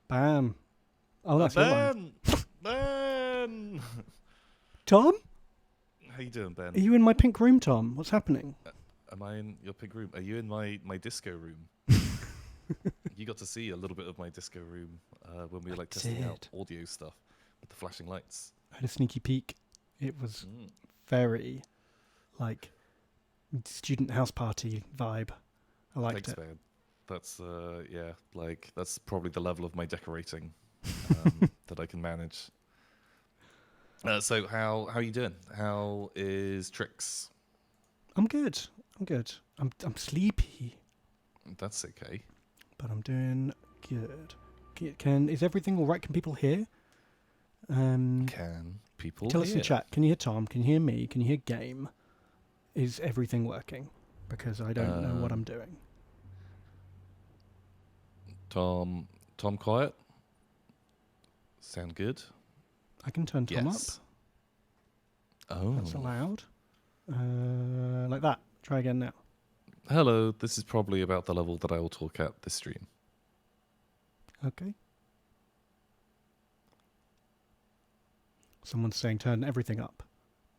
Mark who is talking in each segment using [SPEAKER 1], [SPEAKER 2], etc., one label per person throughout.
[SPEAKER 1] Bam. Oh, that's
[SPEAKER 2] Ben! Ben!
[SPEAKER 1] Tom?
[SPEAKER 2] How you doing, Ben?
[SPEAKER 1] Are you in my pink room, Tom? What's happening?
[SPEAKER 2] Am I in your pink room? Are you in my disco room? You got to see a little bit of my disco room when we were testing out audio stuff with the flashing lights.
[SPEAKER 1] I had a sneaky peek. It was very, student house party vibe. I liked
[SPEAKER 2] Thanks,
[SPEAKER 1] it.
[SPEAKER 2] man. That's that's probably the level of my decorating that I can manage. So how are you doing? How is Trix?
[SPEAKER 1] I'm good. I'm sleepy,
[SPEAKER 2] That's okay.
[SPEAKER 1] but I'm doing good. Is everything all right? Can people hear?
[SPEAKER 2] Can people
[SPEAKER 1] tell
[SPEAKER 2] hear?
[SPEAKER 1] us in chat. Can you hear Tom? Can you hear me? Can you hear Game? Is everything working? Because I don't know what I'm doing.
[SPEAKER 2] Tom, quiet. Sound good?
[SPEAKER 1] I can turn Tom up.
[SPEAKER 2] Oh.
[SPEAKER 1] That's allowed. Like that. Try again now.
[SPEAKER 2] Hello, this is probably about the level that I will talk at this stream.
[SPEAKER 1] Okay. Someone's saying turn everything up.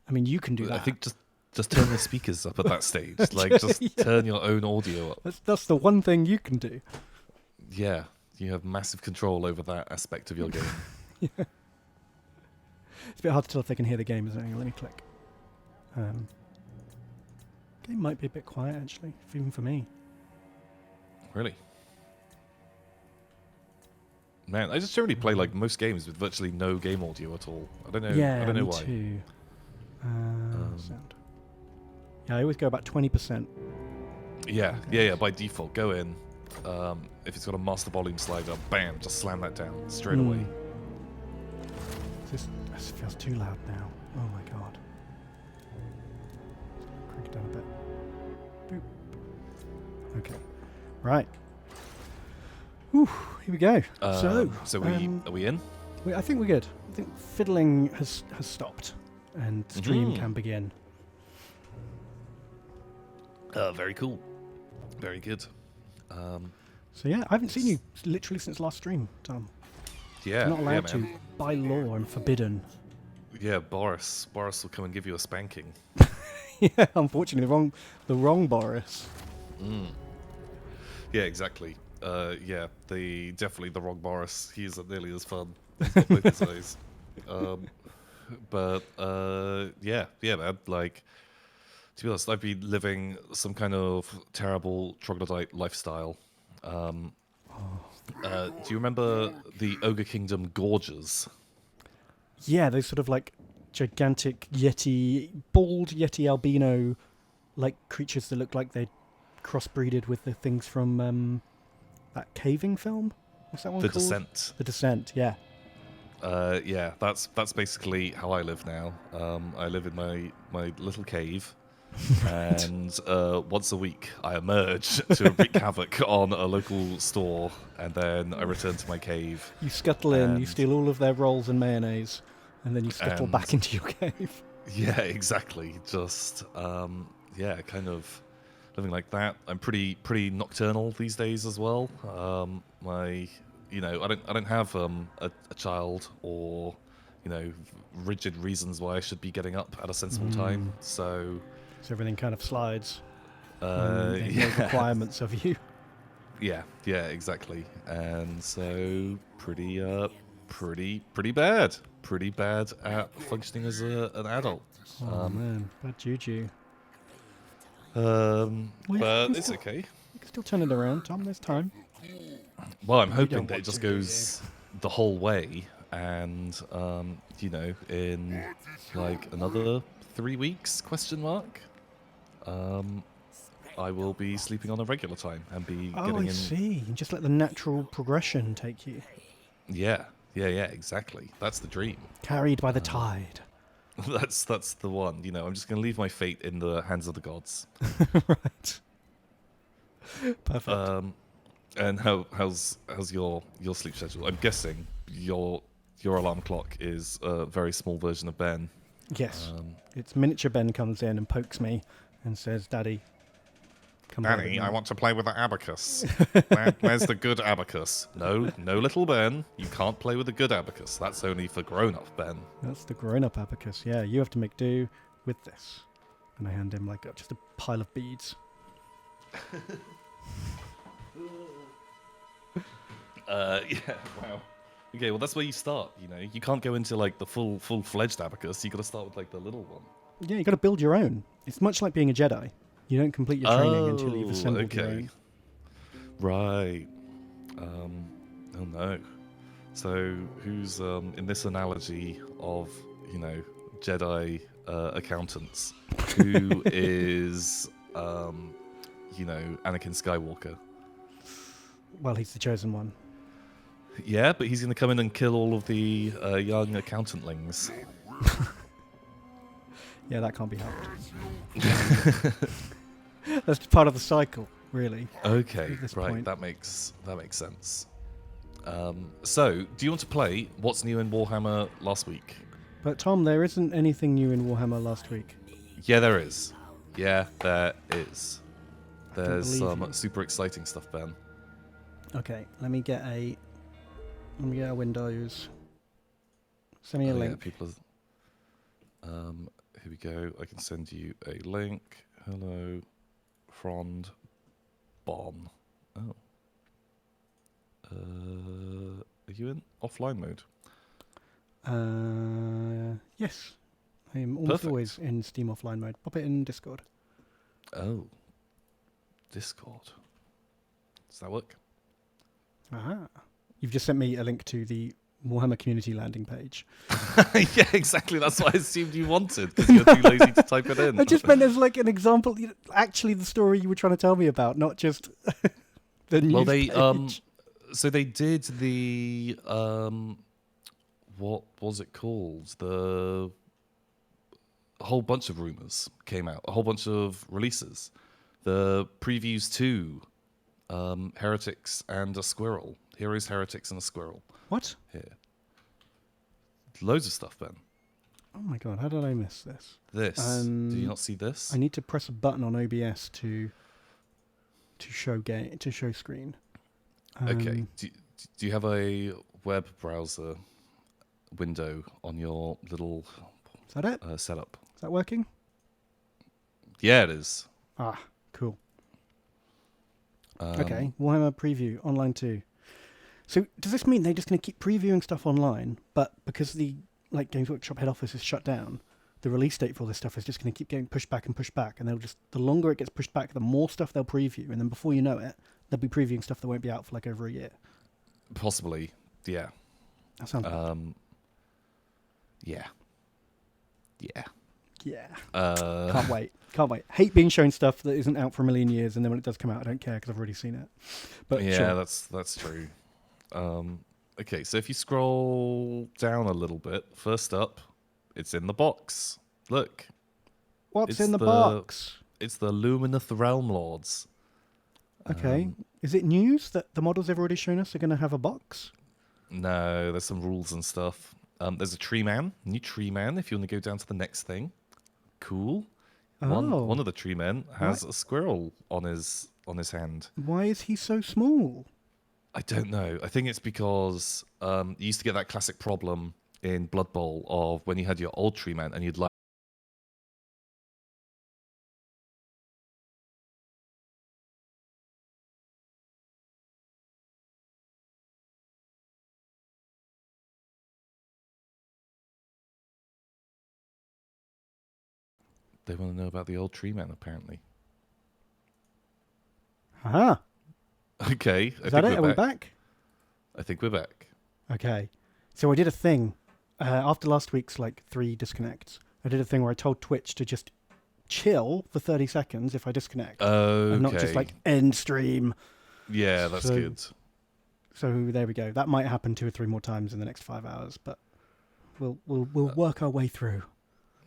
[SPEAKER 1] I mean, you can do that.
[SPEAKER 2] I think just turn the speakers up at that stage. Just turn your own audio up.
[SPEAKER 1] That's the one thing you can do.
[SPEAKER 2] Yeah, you have massive control over that aspect of your game.
[SPEAKER 1] Yeah. It's a bit hard to tell if they can hear the game, isn't it? Let me click. Game might be a bit quiet, actually, even for me.
[SPEAKER 2] Really? Man, I just generally play most games with virtually no game audio at all. I don't know.
[SPEAKER 1] Yeah,
[SPEAKER 2] I don't know
[SPEAKER 1] me
[SPEAKER 2] why.
[SPEAKER 1] too. Sound. Yeah, I always go about 20%.
[SPEAKER 2] Yeah. By default, go in. If it's got a master volume slider, bam, just slam that down straight away.
[SPEAKER 1] This feels too loud now. Oh my god. Crank it down a bit. Boop. Okay. Right. Whew, here we go.
[SPEAKER 2] So are we in?
[SPEAKER 1] I think we're good. I think fiddling has stopped, and stream can begin.
[SPEAKER 2] Very cool. Very good.
[SPEAKER 1] So yeah, I haven't seen you literally since last stream, Tom.
[SPEAKER 2] Yeah,
[SPEAKER 1] You're not allowed
[SPEAKER 2] man.
[SPEAKER 1] to. By law, I'm forbidden.
[SPEAKER 2] Yeah, Boris will come and give you a spanking.
[SPEAKER 1] Yeah, unfortunately, the wrong Boris.
[SPEAKER 2] Yeah, exactly. Definitely the wrong Boris. He isn't nearly as fun. He's got both his eyes. Yeah, man. To be honest, I've been living some kind of terrible troglodyte lifestyle. Do you remember the Ogre Kingdom gorges?
[SPEAKER 1] Yeah, those sort of gigantic bald yeti albino creatures that look like they crossbreeded with the things from that caving film. What's that one called?
[SPEAKER 2] The Descent.
[SPEAKER 1] The Descent, yeah.
[SPEAKER 2] Yeah, that's basically how I live now. I live in my little cave. Right. And once a week I emerge to wreak havoc on a local store, and then I return to my cave.
[SPEAKER 1] You scuttle in, you steal all of their rolls and mayonnaise, and then you scuttle back into your cave.
[SPEAKER 2] Yeah, exactly. Just kind of living like that. I'm pretty nocturnal these days as well. I don't have a child or rigid reasons why I should be getting up at a sensible time. So
[SPEAKER 1] everything kind of slides.
[SPEAKER 2] There's
[SPEAKER 1] no requirements of you.
[SPEAKER 2] Yeah, exactly. And so pretty bad. Pretty bad at functioning as an adult.
[SPEAKER 1] Oh man, bad juju.
[SPEAKER 2] But it's okay.
[SPEAKER 1] You can still turn it around, Tom. There's time.
[SPEAKER 2] Well, I'm hoping that it just goes the whole way, and in another 3 weeks? ? I will be sleeping on a regular time and be getting in.
[SPEAKER 1] I see. You just let the natural progression take you.
[SPEAKER 2] Yeah, exactly. That's the dream.
[SPEAKER 1] Carried by the tide.
[SPEAKER 2] That's the one. I'm just going to leave my fate in the hands of the gods.
[SPEAKER 1] Right. Perfect.
[SPEAKER 2] And how's your sleep schedule? I'm guessing your alarm clock is a very small version of Ben.
[SPEAKER 1] Yes. It's miniature Ben comes in and pokes me and says, "Daddy, come by
[SPEAKER 2] Annie,
[SPEAKER 1] with
[SPEAKER 2] I
[SPEAKER 1] me.
[SPEAKER 2] want to play with the abacus. Where's the good abacus? No, little Ben. You can't play with the good abacus. That's only for grown-up Ben.
[SPEAKER 1] That's the grown-up abacus. Yeah, you have to make do with this. And I hand him like just a pile of beads.
[SPEAKER 2] Yeah, wow. Okay, well that's where you start. You know, you can't go into like the full-fledged abacus. You got to start with like the little one.
[SPEAKER 1] Yeah, you got to build your own. It's much like being a Jedi. You don't complete your training until you've assembled your own.
[SPEAKER 2] Right. Oh no. So who's in this analogy of Jedi accountants? Who is Anakin Skywalker?
[SPEAKER 1] Well, he's the chosen one.
[SPEAKER 2] Yeah, but he's going to come in and kill all of the young accountantlings.
[SPEAKER 1] Yeah, that can't be helped. That's part of the cycle, really.
[SPEAKER 2] Okay,
[SPEAKER 1] At this
[SPEAKER 2] right.
[SPEAKER 1] point.
[SPEAKER 2] That makes sense. So, do you want to play What's New in Warhammer last week?
[SPEAKER 1] But Tom, there isn't anything new in Warhammer last week.
[SPEAKER 2] Yeah, there is. Yeah, there is.
[SPEAKER 1] don't
[SPEAKER 2] There's
[SPEAKER 1] believe
[SPEAKER 2] some
[SPEAKER 1] you.
[SPEAKER 2] super exciting stuff, Ben.
[SPEAKER 1] Okay, let me get a Windows. Send me a
[SPEAKER 2] Yeah,
[SPEAKER 1] link.
[SPEAKER 2] people. Here we go. I can send you a link. Hello, Frond Bon. Oh. Are you in offline mode?
[SPEAKER 1] Yes. I'm almost
[SPEAKER 2] Perfect.
[SPEAKER 1] always in Steam offline mode. Pop it in Discord.
[SPEAKER 2] Oh. Discord. Does that work?
[SPEAKER 1] Aha. You've just sent me a link to the Warhammer community landing page.
[SPEAKER 2] Yeah, exactly. That's what I assumed you wanted because you're too lazy to type it in.
[SPEAKER 1] I just meant as like an example, actually the story you were trying to tell me about, not just the news
[SPEAKER 2] Well, they
[SPEAKER 1] page.
[SPEAKER 2] so they did the what was it called? A whole bunch of rumors came out, a whole bunch of releases. The previews to Heretics and a Squirrel. Heroes, Heretics, and a Squirrel.
[SPEAKER 1] What?
[SPEAKER 2] Here. Loads of stuff, Ben.
[SPEAKER 1] Oh my god, how did I miss this?
[SPEAKER 2] This. Did you not see this?
[SPEAKER 1] I need to press a button on OBS to show screen.
[SPEAKER 2] Okay. Do you have a web browser window on your little
[SPEAKER 1] Is that it?
[SPEAKER 2] setup?
[SPEAKER 1] Is that working?
[SPEAKER 2] Yeah, it is.
[SPEAKER 1] Ah, cool. Okay, Warhammer preview online 2. So does this mean they're just going to keep previewing stuff online, but because the Games Workshop head office is shut down, the release date for all this stuff is just going to keep getting pushed back, and they'll just, the longer it gets pushed back, the more stuff they'll preview, and then before you know it, they'll be previewing stuff that won't be out for like over a year.
[SPEAKER 2] Possibly, yeah.
[SPEAKER 1] That sounds good.
[SPEAKER 2] Yeah.
[SPEAKER 1] Yeah. Can't wait. Hate being shown stuff that isn't out for a million years, and then when it does come out, I don't care because I've already seen it. But
[SPEAKER 2] yeah,
[SPEAKER 1] sure.
[SPEAKER 2] that's true. Okay, so if you scroll down a little bit, first up, it's in the box. Look.
[SPEAKER 1] What's
[SPEAKER 2] It's
[SPEAKER 1] in the box?
[SPEAKER 2] It's the Lumineth Realm Lords.
[SPEAKER 1] Okay. Is it news that the models they've already shown us are going to have a box?
[SPEAKER 2] No, there's some rules and stuff. There's a tree man, new tree man. If you want to go down to the next thing, cool.
[SPEAKER 1] Oh.
[SPEAKER 2] One of the tree men has a squirrel on his hand.
[SPEAKER 1] Why is he so small?
[SPEAKER 2] I don't know. I think it's because you used to get that classic problem in Blood Bowl of when you had your old tree man and you'd like. They want to know about the old tree man, apparently.
[SPEAKER 1] Aha.
[SPEAKER 2] Okay.
[SPEAKER 1] Is that it? Are we back?
[SPEAKER 2] I think we're back.
[SPEAKER 1] Okay. So I did a thing after last week's 3 disconnects. I did a thing where I told Twitch to just chill for 30 seconds if I disconnect.
[SPEAKER 2] Okay.
[SPEAKER 1] And not just end stream.
[SPEAKER 2] Yeah, that's good.
[SPEAKER 1] So there we go. That might happen 2 or 3 more times in the next 5 hours, but we'll work our way through.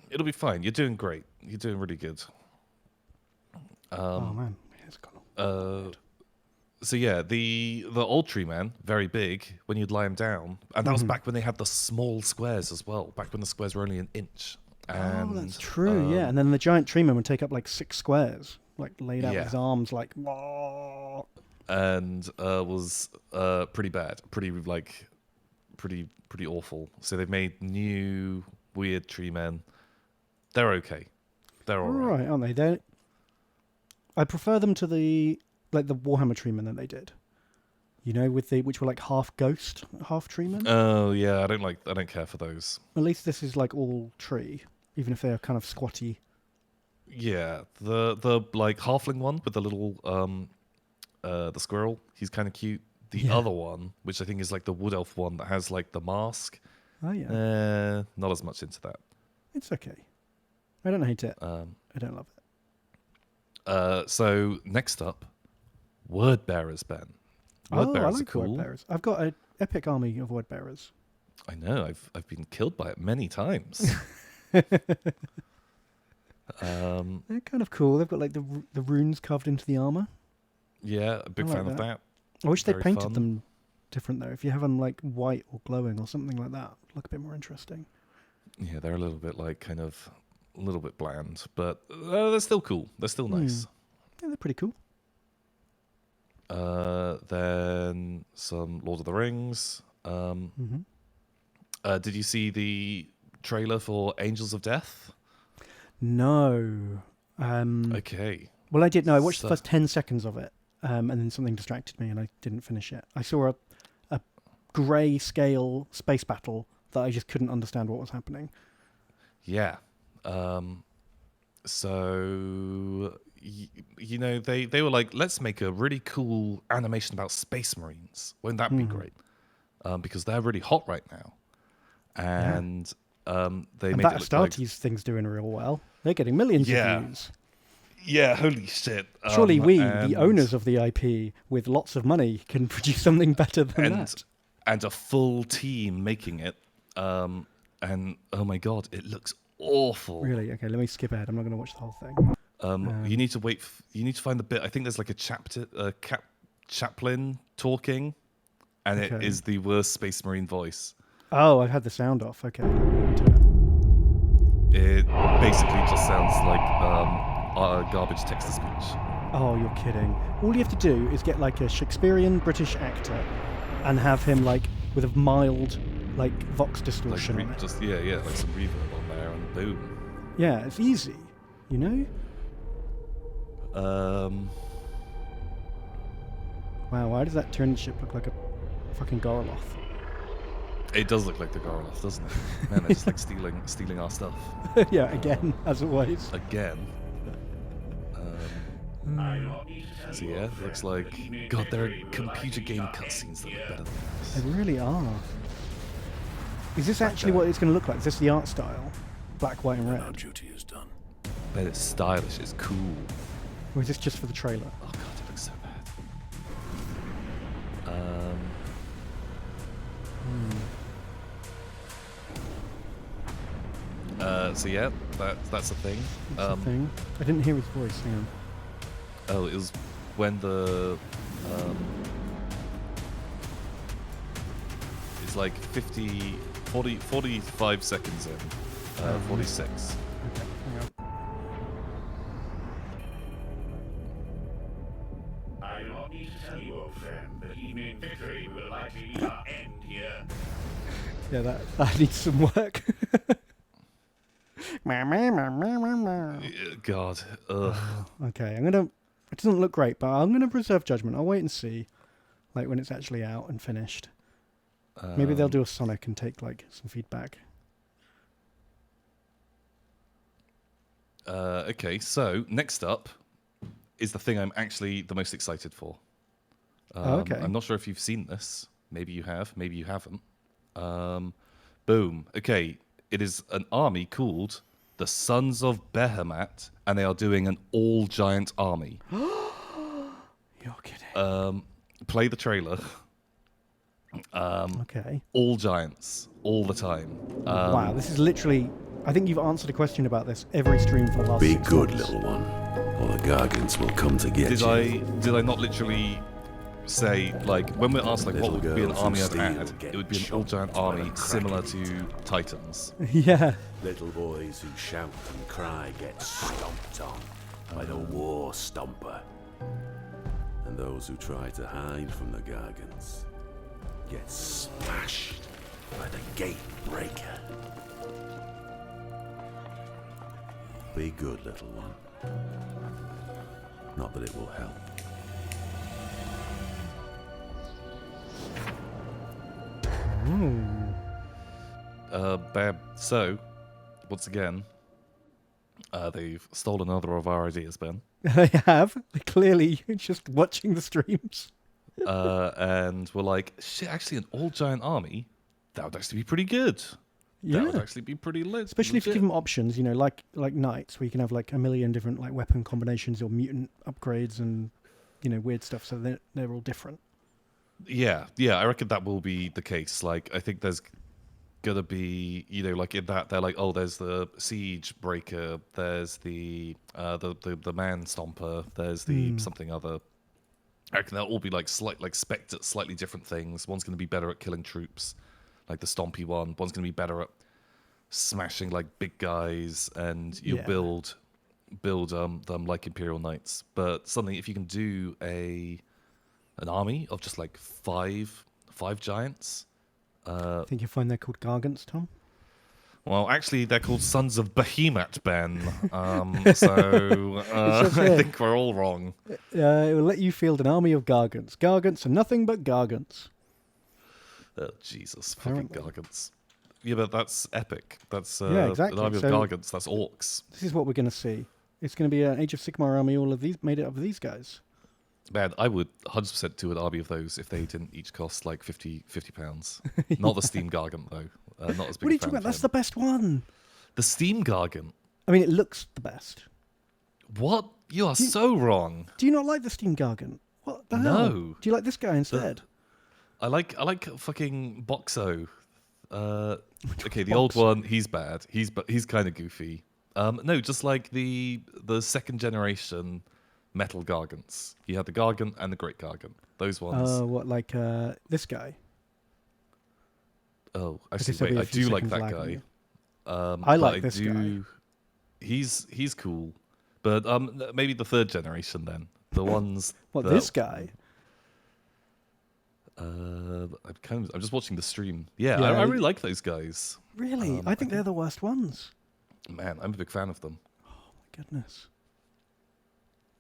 [SPEAKER 2] It'll be fine. You're doing great. You're doing really good.
[SPEAKER 1] Oh man, it's gone.
[SPEAKER 2] So yeah, the old tree man, very big when you'd lie him down, and that was back when they had the small squares as well. Back when the squares were only an inch. And,
[SPEAKER 1] that's true. Yeah, and then the giant tree man would take up 6 squares, like laid out with
[SPEAKER 2] Yeah.
[SPEAKER 1] his arms, like. "Wah."
[SPEAKER 2] And was pretty bad, pretty awful. So they've made new weird tree men. They're okay. They're all right.
[SPEAKER 1] Aren't they? I prefer them to the Warhammer treemen that they did. You know, which were like half ghost, half treemen.
[SPEAKER 2] Oh yeah, I don't care for those.
[SPEAKER 1] At least this is like all tree, even if they're kind of squatty.
[SPEAKER 2] Yeah, the like halfling one with the little the squirrel, he's kind of cute. The other one, which I think is like the wood elf one that has like the mask.
[SPEAKER 1] Oh yeah.
[SPEAKER 2] Not as much into that.
[SPEAKER 1] It's okay. I don't hate it. I don't love it.
[SPEAKER 2] So next up, word bearers, Ben. Word bearers
[SPEAKER 1] I like
[SPEAKER 2] are cool.
[SPEAKER 1] word bearers. I've got an epic army of word bearers.
[SPEAKER 2] I know. I've been killed by it many times.
[SPEAKER 1] They're kind of cool. They've got like the runes carved into the armor.
[SPEAKER 2] Yeah, a big
[SPEAKER 1] I like
[SPEAKER 2] fan of that.
[SPEAKER 1] I wish they
[SPEAKER 2] Very
[SPEAKER 1] painted
[SPEAKER 2] fun.
[SPEAKER 1] them different though. If you have them like white or glowing or something like that, look a bit more interesting.
[SPEAKER 2] Yeah, they're a little bit a little bit bland, but they're still cool. They're still nice.
[SPEAKER 1] Yeah, they're pretty cool.
[SPEAKER 2] Then some Lord of the Rings. Did you see the trailer for Angels of Death?
[SPEAKER 1] No.
[SPEAKER 2] Okay.
[SPEAKER 1] Well, I did. No, I watched the
[SPEAKER 2] So-
[SPEAKER 1] first 10 seconds of it, and then something distracted me, and I didn't finish it. I saw a grey scale space battle that I just couldn't understand what was happening.
[SPEAKER 2] Yeah. So you know they were like, let's make a really cool animation about Space Marines. Won't that be great? Because they're really hot right now, and they
[SPEAKER 1] And
[SPEAKER 2] made
[SPEAKER 1] that
[SPEAKER 2] it look like
[SPEAKER 1] Astartes thing's doing real well. They're getting millions
[SPEAKER 2] Yeah.
[SPEAKER 1] of views.
[SPEAKER 2] yeah, holy shit.
[SPEAKER 1] Surely we, the
[SPEAKER 2] and-
[SPEAKER 1] owners of the IP, with lots of money, can produce something better than that.
[SPEAKER 2] and a full team making it. And oh my god, it looks awful.
[SPEAKER 1] Really? Okay, let me skip ahead. I'm not going to watch the whole thing.
[SPEAKER 2] You need to wait. You need to find the bit. I think there's like a chaplain talking, and it
[SPEAKER 1] Okay.
[SPEAKER 2] is the worst Space Marine voice.
[SPEAKER 1] Oh, I've had the sound off. Okay. let me go into it.
[SPEAKER 2] It basically just sounds like a garbage text-to-speech.
[SPEAKER 1] Oh, you're kidding. All you have to do is get like a Shakespearean British actor and have him like with a mild like vox
[SPEAKER 2] Like
[SPEAKER 1] distortion on it.
[SPEAKER 2] just like some reverb on there, and boom.
[SPEAKER 1] Yeah, it's easy, you know? Wow, why does that turned ship look like a fucking Goroloth?
[SPEAKER 2] It does look like the Goroloth, doesn't it? Man, they're just like stealing our stuff
[SPEAKER 1] Yeah, again, as always.
[SPEAKER 2] again. So yeah, looks like God. There are computer game cutscenes that look better than
[SPEAKER 1] They
[SPEAKER 2] this.
[SPEAKER 1] really are. Is this actually what it's going to look like? Is this the art style? Black, white, and
[SPEAKER 3] Our
[SPEAKER 1] red?
[SPEAKER 3] duty is done.
[SPEAKER 2] But it's stylish. It's cool.
[SPEAKER 1] Or is this just for the trailer?
[SPEAKER 2] Oh god, it looks so bad. So yeah, that's a thing.
[SPEAKER 1] That's the thing. I didn't hear his voice. Hang on.
[SPEAKER 2] Oh, it was when the it's like 45 seconds in, 46.
[SPEAKER 1] Okay, hang on.
[SPEAKER 4] I do not need to tell you, old friend, that evening victory will likely be our end here.
[SPEAKER 1] Yeah, that needs some work.
[SPEAKER 2] God, ugh.
[SPEAKER 1] Okay, I'm gonna. It doesn't look great, but I'm gonna reserve judgment. I'll wait and see, like when it's actually out and finished. Maybe they'll do a Sonic and take like some feedback.
[SPEAKER 2] Okay, so next up is the thing I'm actually the most excited for.
[SPEAKER 1] Okay.
[SPEAKER 2] I'm not sure if you've seen this. Maybe you have. Maybe you haven't. Boom. Okay, it is an army called the Sons of Behemat, and they are doing an all-giant army.
[SPEAKER 1] You're kidding.
[SPEAKER 2] Play the trailer.
[SPEAKER 1] Okay.
[SPEAKER 2] All giants, all the time.
[SPEAKER 1] Wow, this is literally. I think you've answered a question about this every stream for the last.
[SPEAKER 3] Be
[SPEAKER 1] 6
[SPEAKER 3] good,
[SPEAKER 1] months.
[SPEAKER 3] little one, or the Gargants will come to get
[SPEAKER 2] Did
[SPEAKER 3] you.
[SPEAKER 2] I not literally say, like, when we're asked like what
[SPEAKER 3] Little
[SPEAKER 2] would be an
[SPEAKER 3] girls
[SPEAKER 2] army
[SPEAKER 3] who
[SPEAKER 2] I'd
[SPEAKER 3] steal
[SPEAKER 2] had,
[SPEAKER 3] get
[SPEAKER 2] it would be an
[SPEAKER 3] chopped
[SPEAKER 2] all-giant
[SPEAKER 3] by the
[SPEAKER 2] army similar to
[SPEAKER 3] Krakens.
[SPEAKER 2] Titans.
[SPEAKER 1] Yeah.
[SPEAKER 3] Little boys who shout and cry get stomped on. by the war stomper. And those who try to hide from the Gargants get smashed by the gate breaker. Be good, little one. Not that it will help.
[SPEAKER 2] Bab. So, once again, they've stolen another of our ideas, Ben.
[SPEAKER 1] I have. Clearly, just watching the streams.
[SPEAKER 2] And we're like, shit, actually, an all-giant army, that would actually be pretty good. That would
[SPEAKER 1] Yeah.
[SPEAKER 2] actually be pretty lit.
[SPEAKER 1] Especially if you
[SPEAKER 2] legit.
[SPEAKER 1] give them options, you know, like knights, where you can have like a million different like weapon combinations or mutant upgrades and, you know, weird stuff. So they're all different.
[SPEAKER 2] Yeah, I reckon that will be the case. Like, I think there's gonna be, you know, like in that they're like, oh, there's the siege breaker, there's the man stomper, there's the something other. I reckon they'll all be like spec'd at slightly different things. One's gonna be better at killing troops, like the stompy one. One's gonna be better at smashing like big guys, and you'll
[SPEAKER 1] Yeah.
[SPEAKER 2] build them like Imperial Knights. But suddenly, if you can do an army of just like five giants.
[SPEAKER 1] I think you'll find they're called Gargants, Tom.
[SPEAKER 2] Well, actually, they're called Sons of Behemoth, Ben. So I
[SPEAKER 1] here.
[SPEAKER 2] think we're all wrong.
[SPEAKER 1] It will let you field an army of Gargants. Gargants are nothing but Gargants.
[SPEAKER 2] Oh, Jesus, fucking
[SPEAKER 1] Apparently.
[SPEAKER 2] Gargants. Yeah, but that's epic. That's
[SPEAKER 1] Yeah, exactly.
[SPEAKER 2] an army of
[SPEAKER 1] So-
[SPEAKER 2] Gargants. That's orcs.
[SPEAKER 1] This is what we're going to see. It's going to be an Age of Sigmar army, all of these made up of these guys.
[SPEAKER 2] Man, I would 100% do an army of those if they didn't each cost like 50 pounds. Not the Steam Gargant, though. Not as big
[SPEAKER 1] What are you
[SPEAKER 2] a fan
[SPEAKER 1] talking about?
[SPEAKER 2] of
[SPEAKER 1] That's
[SPEAKER 2] him.
[SPEAKER 1] the best one.
[SPEAKER 2] The Steam Gargant.
[SPEAKER 1] I mean, it looks the best.
[SPEAKER 2] What? You are so wrong.
[SPEAKER 1] Do you not like the Steam Gargant? What the hell?
[SPEAKER 2] No.
[SPEAKER 1] Do you like this guy instead?
[SPEAKER 2] I like fucking Boxo. Okay, the old one, he's bad. He's kind of goofy. No, just like the second generation metal Gargants. You had the Gargant and the Great Gargant. Those ones.
[SPEAKER 1] What, like this guy?
[SPEAKER 2] Oh,
[SPEAKER 1] guess
[SPEAKER 2] actually,
[SPEAKER 1] there'll be
[SPEAKER 2] wait.
[SPEAKER 1] a
[SPEAKER 2] I
[SPEAKER 1] few
[SPEAKER 2] do like
[SPEAKER 1] seconds
[SPEAKER 2] that
[SPEAKER 1] lag on
[SPEAKER 2] guy.
[SPEAKER 1] you.
[SPEAKER 2] I
[SPEAKER 1] like this guy.
[SPEAKER 2] He's cool, but maybe the third generation then. The ones.
[SPEAKER 1] What,
[SPEAKER 2] that-
[SPEAKER 1] this guy?
[SPEAKER 2] I'm just watching the stream. Yeah,
[SPEAKER 1] Yeah,
[SPEAKER 2] I really like those guys.
[SPEAKER 1] Really? I think they're the worst ones.
[SPEAKER 2] Man, I'm a big fan of them.
[SPEAKER 1] Goodness.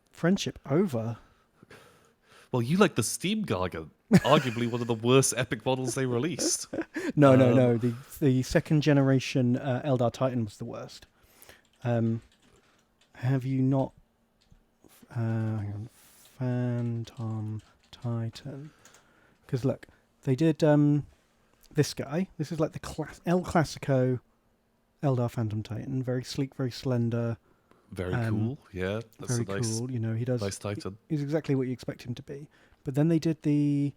[SPEAKER 1] Friendship over.
[SPEAKER 2] Well, you like the Steam Gargant, arguably one of the worst epic models they released.
[SPEAKER 1] No. The second generation Eldar Titan was the worst. Have you not? Hang on. Phantom Titan. Because look, they did this guy. This is like the El Clasico Eldar Phantom Titan. Very sleek, very slender.
[SPEAKER 2] Very cool. Yeah, that's
[SPEAKER 1] Very
[SPEAKER 2] a nice,
[SPEAKER 1] cool. You know, he does.
[SPEAKER 2] nice Titan.
[SPEAKER 1] He's exactly what you expect him to be. But then they did the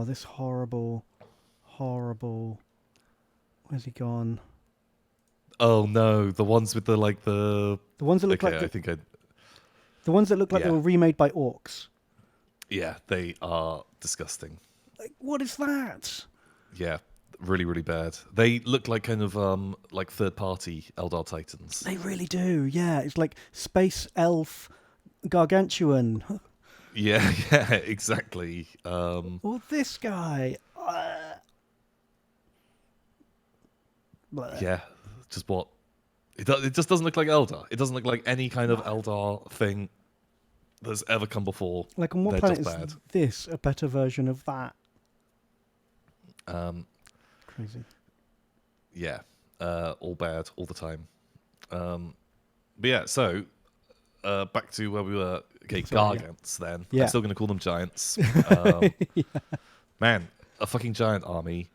[SPEAKER 1] this horrible. Where's he gone?
[SPEAKER 2] Oh no, the ones with the
[SPEAKER 1] The ones that look
[SPEAKER 2] Okay,
[SPEAKER 1] like
[SPEAKER 2] I think I.
[SPEAKER 1] the ones that look like they
[SPEAKER 2] Yeah.
[SPEAKER 1] were remade by orcs.
[SPEAKER 2] Yeah, they are disgusting.
[SPEAKER 1] Like, what is that?
[SPEAKER 2] Yeah, really, really bad. They look like kind of like third-party Eldar Titans.
[SPEAKER 1] They really do. Yeah, it's like space elf gargantuan.
[SPEAKER 2] Yeah, exactly.
[SPEAKER 1] Or this guy. Bleh.
[SPEAKER 2] Yeah, just what? It just doesn't look like Eldar. It doesn't look like any kind of Eldar thing that's ever come before.
[SPEAKER 1] Like, on what
[SPEAKER 2] They're
[SPEAKER 1] planet is
[SPEAKER 2] just bad.
[SPEAKER 1] this a better version of that? Crazy.
[SPEAKER 2] Yeah, all bad all the time. But yeah, so back to where we were. Okay,
[SPEAKER 1] Sorry, yeah.
[SPEAKER 2] Gargants. Then
[SPEAKER 1] Yeah.
[SPEAKER 2] I'm still going to call them giants. Man, a fucking giant army.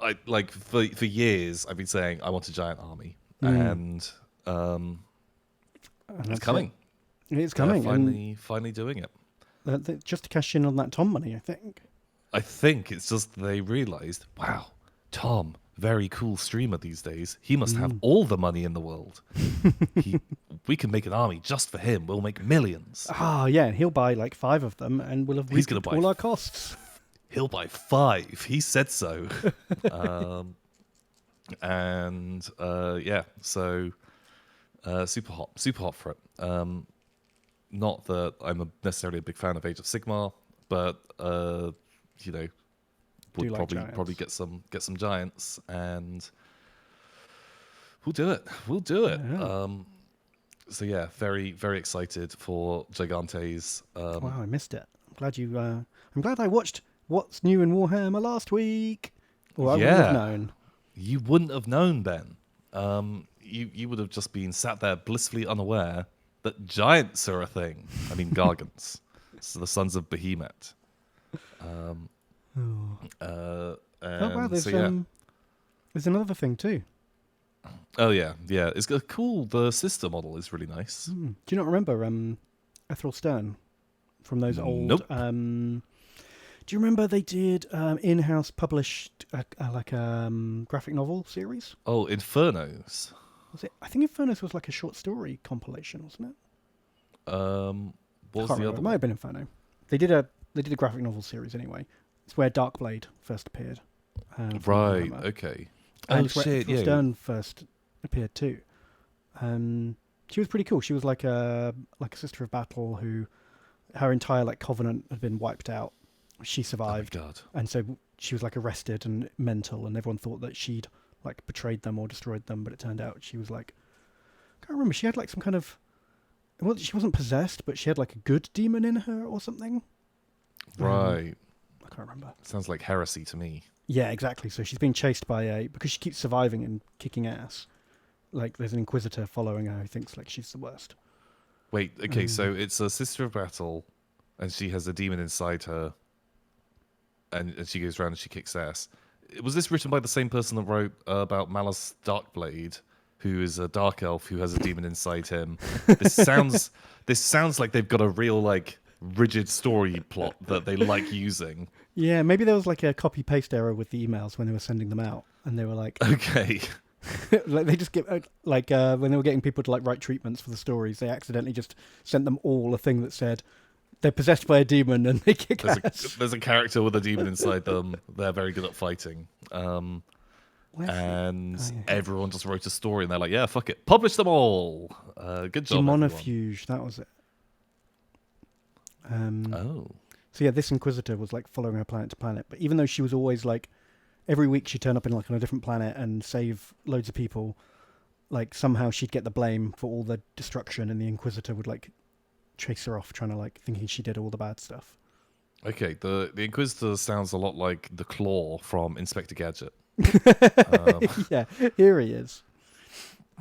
[SPEAKER 2] I like for years I've been saying I want a giant army, and
[SPEAKER 1] And
[SPEAKER 2] it's
[SPEAKER 1] that's
[SPEAKER 2] coming.
[SPEAKER 1] it. It's
[SPEAKER 2] They're
[SPEAKER 1] coming.
[SPEAKER 2] finally doing it.
[SPEAKER 1] And just to cash in on that Tom money, I think.
[SPEAKER 2] I think it's just they realized, wow, Tom, very cool streamer these days. He must have all the money in the world. We can make an army just for him. We'll make millions.
[SPEAKER 1] Ah, yeah, and he'll buy like 5 of them, and we'll have
[SPEAKER 2] He's gonna
[SPEAKER 1] recouped
[SPEAKER 2] buy
[SPEAKER 1] all our costs.
[SPEAKER 2] He'll buy 5. He said so. And yeah, so super hot for it. Not that I'm necessarily a big fan of Age of Sigmar, but you know, would
[SPEAKER 1] like
[SPEAKER 2] probably
[SPEAKER 1] giants.
[SPEAKER 2] get some giants, and we'll do it. We'll do it.
[SPEAKER 1] Yeah.
[SPEAKER 2] So yeah, very very excited for Gigantes.
[SPEAKER 1] Wow, I missed it. I'm glad you. I'm glad I watched What's New in Warhammer last week. Or I wouldn't have
[SPEAKER 2] Yeah,
[SPEAKER 1] known.
[SPEAKER 2] you wouldn't have known, Ben. You would have just been sat there blissfully unaware that giants are a thing. I mean, Gargants, so the sons of Behemoth.
[SPEAKER 1] Oh wow,
[SPEAKER 2] And
[SPEAKER 1] there's
[SPEAKER 2] so yeah.
[SPEAKER 1] there's another thing too.
[SPEAKER 2] Oh yeah, yeah. It's cool. The sister model is really nice.
[SPEAKER 1] Do you not remember Ethel Stern from those old?
[SPEAKER 2] Nope.
[SPEAKER 1] Do you remember they did in-house published graphic novel series?
[SPEAKER 2] Oh, Infernos.
[SPEAKER 1] Was it? I think Infernos was like a short story compilation, wasn't it?
[SPEAKER 2] What was
[SPEAKER 1] Can't
[SPEAKER 2] the
[SPEAKER 1] remember.
[SPEAKER 2] other
[SPEAKER 1] It might
[SPEAKER 2] one?
[SPEAKER 1] have been Inferno. They did a graphic novel series anyway. It's where Darkblade first appeared. From
[SPEAKER 2] Right.
[SPEAKER 1] Warhammer.
[SPEAKER 2] Okay.
[SPEAKER 1] And
[SPEAKER 2] Oh
[SPEAKER 1] it's where
[SPEAKER 2] shit.
[SPEAKER 1] Ethel
[SPEAKER 2] Yeah.
[SPEAKER 1] Stern first appeared too. She was pretty cool. She was like a sister of battle who, her entire like covenant had been wiped out. She
[SPEAKER 2] Oh my
[SPEAKER 1] survived,
[SPEAKER 2] god.
[SPEAKER 1] and so she was like arrested and mental, and everyone thought that she'd like betrayed them or destroyed them, but it turned out she was like, I can't remember. She had like some kind of, well, she wasn't possessed, but she had like a good demon in her or something.
[SPEAKER 2] Right.
[SPEAKER 1] I can't remember.
[SPEAKER 2] Sounds like heresy to me.
[SPEAKER 1] Yeah, exactly. So she's being chased by because she keeps surviving and kicking ass. Like there's an inquisitor following her who thinks like she's the worst.
[SPEAKER 2] Wait. Okay. So it's a sister of battle, and she has a demon inside her, and she goes around and she kicks ass. Was this written by the same person that wrote about Malus Darkblade, who is a dark elf who has a demon inside him? This sounds like they've got a real like rigid story plot that they like using.
[SPEAKER 1] Yeah, maybe there was like a copy paste error with the emails when they were sending them out, and they were like,
[SPEAKER 2] Okay.
[SPEAKER 1] like they just get when they were getting people to like write treatments for the stories, they accidentally just sent them all a thing that said they're possessed by a demon and they kick ass.
[SPEAKER 2] There's a character with a demon inside them. They're very good at fighting. And everyone just wrote a story, and they're like, "Yeah, fuck it, publish them all." Good job, everyone.
[SPEAKER 1] Demonifuge, that was it.
[SPEAKER 2] Oh,
[SPEAKER 1] So yeah, this Inquisitor was like following her planet to planet, but even though she was always like, every week she'd turn up in like on a different planet and save loads of people, like somehow she'd get the blame for all the destruction, and the Inquisitor would like chase her off, trying to like thinking she did all the bad stuff.
[SPEAKER 2] okay. The Inquisitor sounds a lot like the Claw from Inspector Gadget.
[SPEAKER 1] Yeah, here he is.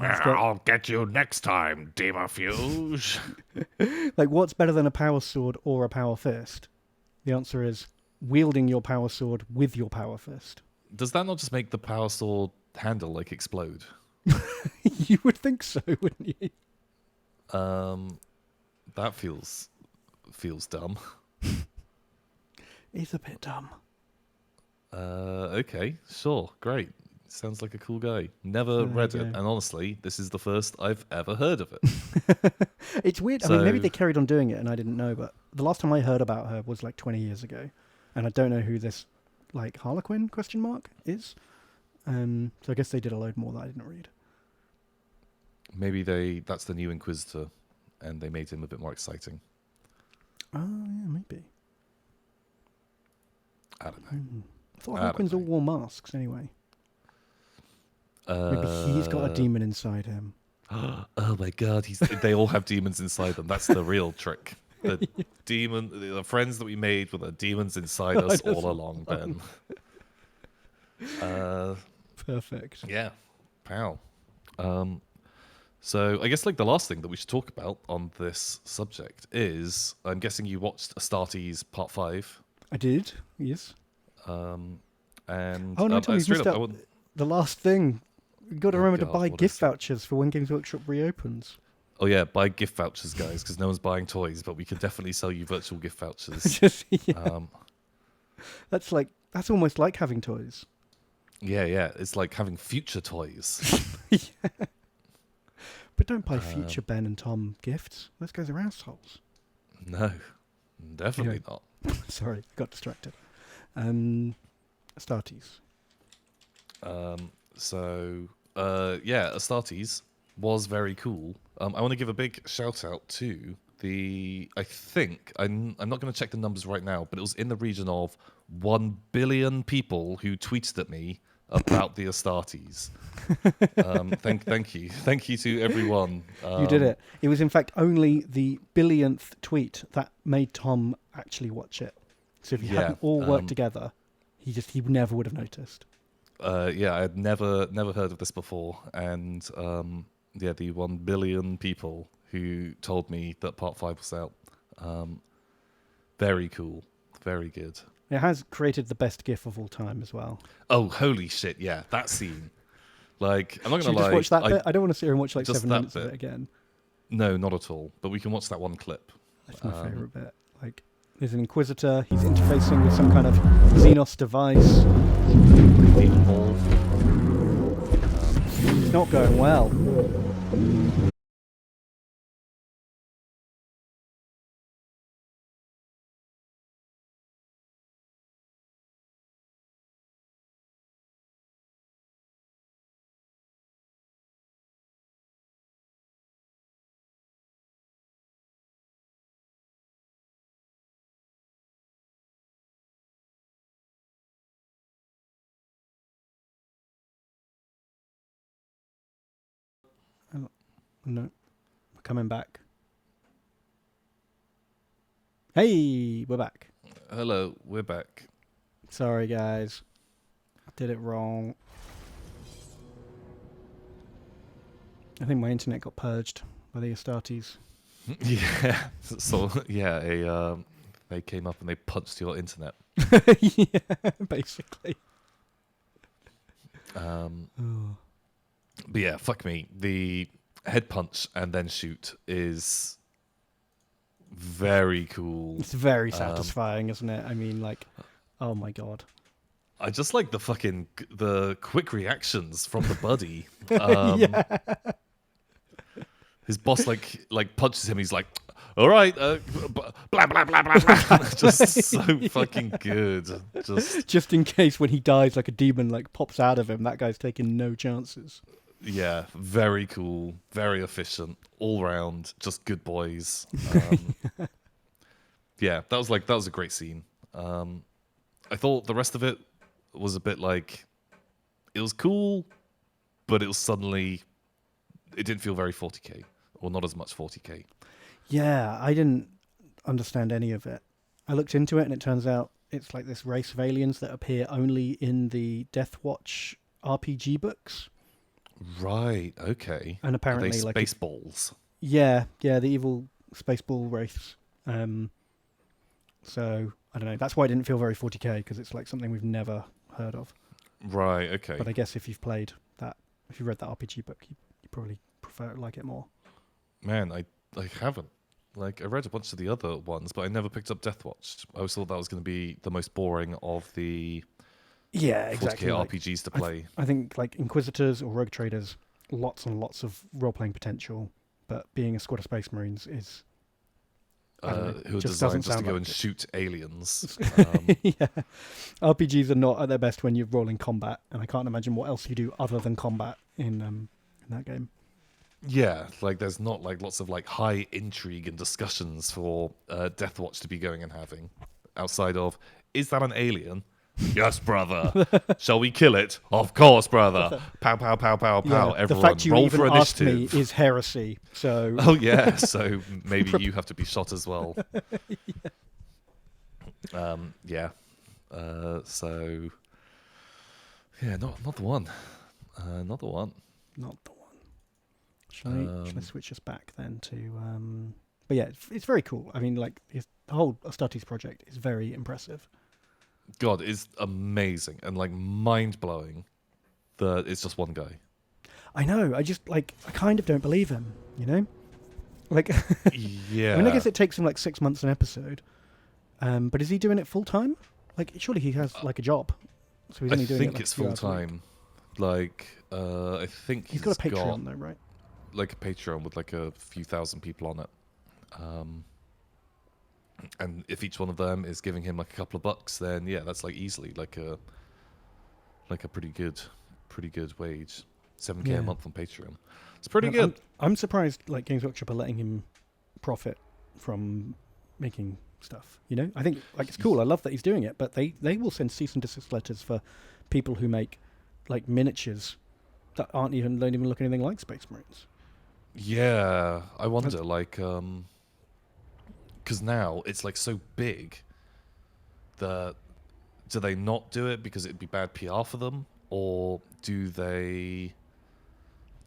[SPEAKER 4] I'll get you next time, Demofuge.
[SPEAKER 1] Like, what's better than a power sword or a power fist? The answer is wielding your power sword with your power fist.
[SPEAKER 2] Does that not just make the power sword handle like explode?
[SPEAKER 1] You would think so, wouldn't you?
[SPEAKER 2] That feels dumb.
[SPEAKER 1] It's a bit dumb.
[SPEAKER 2] Okay, sure, great. Sounds like a cool guy. Never read it, and honestly, this is the first I've ever heard of it.
[SPEAKER 1] It's weird. I mean, maybe they carried on doing it and I didn't know, but the last time I heard about her was like 20 years ago, and I don't know who this like Harlequin is. So I guess they did a load more that I didn't read.
[SPEAKER 2] Maybe that's the new Inquisitor, and they made him a bit more exciting.
[SPEAKER 1] Oh yeah, maybe.
[SPEAKER 2] I don't know.
[SPEAKER 1] I thought Harlequins all wore masks anyway. Maybe he's got a demon inside him.
[SPEAKER 2] Oh my god, they all have demons inside them. That's the real trick. The friends that we made were the demons inside us all along, Ben.
[SPEAKER 1] Perfect.
[SPEAKER 2] Yeah, pow. So I guess like the last thing that we should talk about on this subject is, I'm guessing you watched Astartes Part 5.
[SPEAKER 1] I did, yes.
[SPEAKER 2] And
[SPEAKER 1] Oh no, Tom, you've missed
[SPEAKER 2] up,
[SPEAKER 1] out the last thing. You've got to remember to buy
[SPEAKER 2] what
[SPEAKER 1] gift
[SPEAKER 2] is it?
[SPEAKER 1] vouchers for when Games Workshop reopens.
[SPEAKER 2] Oh yeah, buy gift vouchers, guys, because no one's buying toys, but we can definitely sell you virtual gift vouchers.
[SPEAKER 1] Yeah. That's almost like having toys.
[SPEAKER 2] Yeah, it's like having future toys.
[SPEAKER 1] Yeah. But don't buy future Ben and Tom gifts. Those guys are assholes.
[SPEAKER 2] No, definitely not.
[SPEAKER 1] Sorry, got distracted. Astartes.
[SPEAKER 2] So yeah, Astartes was very cool. I want to give a big shout out to I think I'm not going to check the numbers right now, but it was in the region of 1 billion people who tweeted at me about the Astartes. Thank you to everyone.
[SPEAKER 1] You did it. It was in fact only the billionth tweet that made Tom actually watch it. So if you hadn't all worked together, he never would have noticed.
[SPEAKER 2] Yeah, I had never heard of this before, and yeah, the 1 billion people who told me that Part 5 was out. Very cool, very good.
[SPEAKER 1] It has created the best GIF of all time as well.
[SPEAKER 2] Oh, holy shit! Yeah, that scene. Like, I'm not
[SPEAKER 1] Should
[SPEAKER 2] gonna
[SPEAKER 1] we
[SPEAKER 2] lie.
[SPEAKER 1] just watch that bit? I don't want to sit here and watch like
[SPEAKER 2] just
[SPEAKER 1] 7
[SPEAKER 2] that
[SPEAKER 1] minutes of
[SPEAKER 2] bit.
[SPEAKER 1] it again.
[SPEAKER 2] No, not at all. But we can watch that one clip.
[SPEAKER 1] That's my favourite bit. Like, there's an Inquisitor. He's interfacing with some kind of Xenos device. It's not going well. No, we're coming back. Hey, we're back.
[SPEAKER 2] Hello, we're back.
[SPEAKER 1] Sorry, guys. I did it wrong. I think my internet got purged by the Astartes.
[SPEAKER 2] Yeah. So yeah, they came up and they punched your internet.
[SPEAKER 1] Yeah, basically.
[SPEAKER 2] But yeah, fuck me. The head punch and then shoot is very cool.
[SPEAKER 1] It's very satisfying, isn't it? I mean, like, oh my god.
[SPEAKER 2] I just like the quick reactions from the buddy.
[SPEAKER 1] Yeah.
[SPEAKER 2] His boss like punches him. He's like, "All right, blah blah blah blah blah." Just so fucking good.
[SPEAKER 1] Just in case when he dies, like a demon like pops out of him, that guy's taking no chances.
[SPEAKER 2] Yeah, very cool, very efficient, all round, just good boys. Yeah, that was a great scene. I thought the rest of it was a bit like, it was cool, but it didn't feel very 40k, or not as much 40k.
[SPEAKER 1] Yeah, I didn't understand any of it. I looked into it, and it turns out it's like this race of aliens that appear only in the Death Watch RPG books.
[SPEAKER 2] Right. Okay.
[SPEAKER 1] And apparently,
[SPEAKER 2] are they
[SPEAKER 1] like
[SPEAKER 2] Spaceballs.
[SPEAKER 1] Yeah, the evil Spaceball race. So I don't know. That's why it didn't feel very 40k, because it's like something we've never heard of.
[SPEAKER 2] Right. Okay.
[SPEAKER 1] But I guess if you've played that, if you read that RPG book, you probably like it more.
[SPEAKER 2] Man, I haven't. Like, I read a bunch of the other ones, but I never picked up Death Watch. I always thought that was going to be the most boring of the 40k RPGs to play.
[SPEAKER 1] I think like Inquisitors or Rogue Traders, lots and lots of role-playing potential, but being a squad of Space Marines is
[SPEAKER 2] who are
[SPEAKER 1] just
[SPEAKER 2] designed just to go
[SPEAKER 1] like
[SPEAKER 2] and shoot aliens.
[SPEAKER 1] Yeah, RPGs are not at their best when you're rolling combat, and I can't imagine what else you do other than combat in that game.
[SPEAKER 2] Yeah, like there's not like lots of like high intrigue and discussions for Death Watch to be going and having, outside of, is that an alien? Yes, brother. Shall we kill it? Of course, brother. Pow, pow, pow, pow, pow.
[SPEAKER 1] Yeah,
[SPEAKER 2] Everyone,
[SPEAKER 1] the fact you
[SPEAKER 2] roll
[SPEAKER 1] even
[SPEAKER 2] for
[SPEAKER 1] asked
[SPEAKER 2] initiative.
[SPEAKER 1] me is heresy. So
[SPEAKER 2] Oh yeah, so maybe you have to be shot as well. Yeah. So yeah, not the one. Not the one.
[SPEAKER 1] Not the one. Shall I switch us back then to? But yeah, it's very cool. I mean, like the whole Astartes project is very impressive.
[SPEAKER 2] God, it's amazing and like mind blowing that it's just one guy.
[SPEAKER 1] I know. I kind of don't believe him. You know, like.
[SPEAKER 2] Yeah.
[SPEAKER 1] I mean, I guess it takes him like 6 months an episode. But is he doing it full time? Like, surely he has like a job. So he's only doing it. I think
[SPEAKER 2] it's full time. Like, I think
[SPEAKER 1] he's got a Patreon though, right?
[SPEAKER 2] Like a Patreon with like a few thousand people on it. And if each one of them is giving him like a couple of bucks, then yeah, that's like easily like a pretty good pretty good wage. 7K
[SPEAKER 1] Yeah.
[SPEAKER 2] a month on Patreon. It's pretty
[SPEAKER 1] I'm-
[SPEAKER 2] good.
[SPEAKER 1] I'm surprised like Games Workshop are letting him profit from making stuff. You know, I think like it's cool. I love that he's doing it, but they will send cease and desist letters for people who make like miniatures that don't even look anything like Space Marines.
[SPEAKER 2] Yeah, I wonder, like, because now it's like so big that do they not do it because it'd be bad PR for them, or do they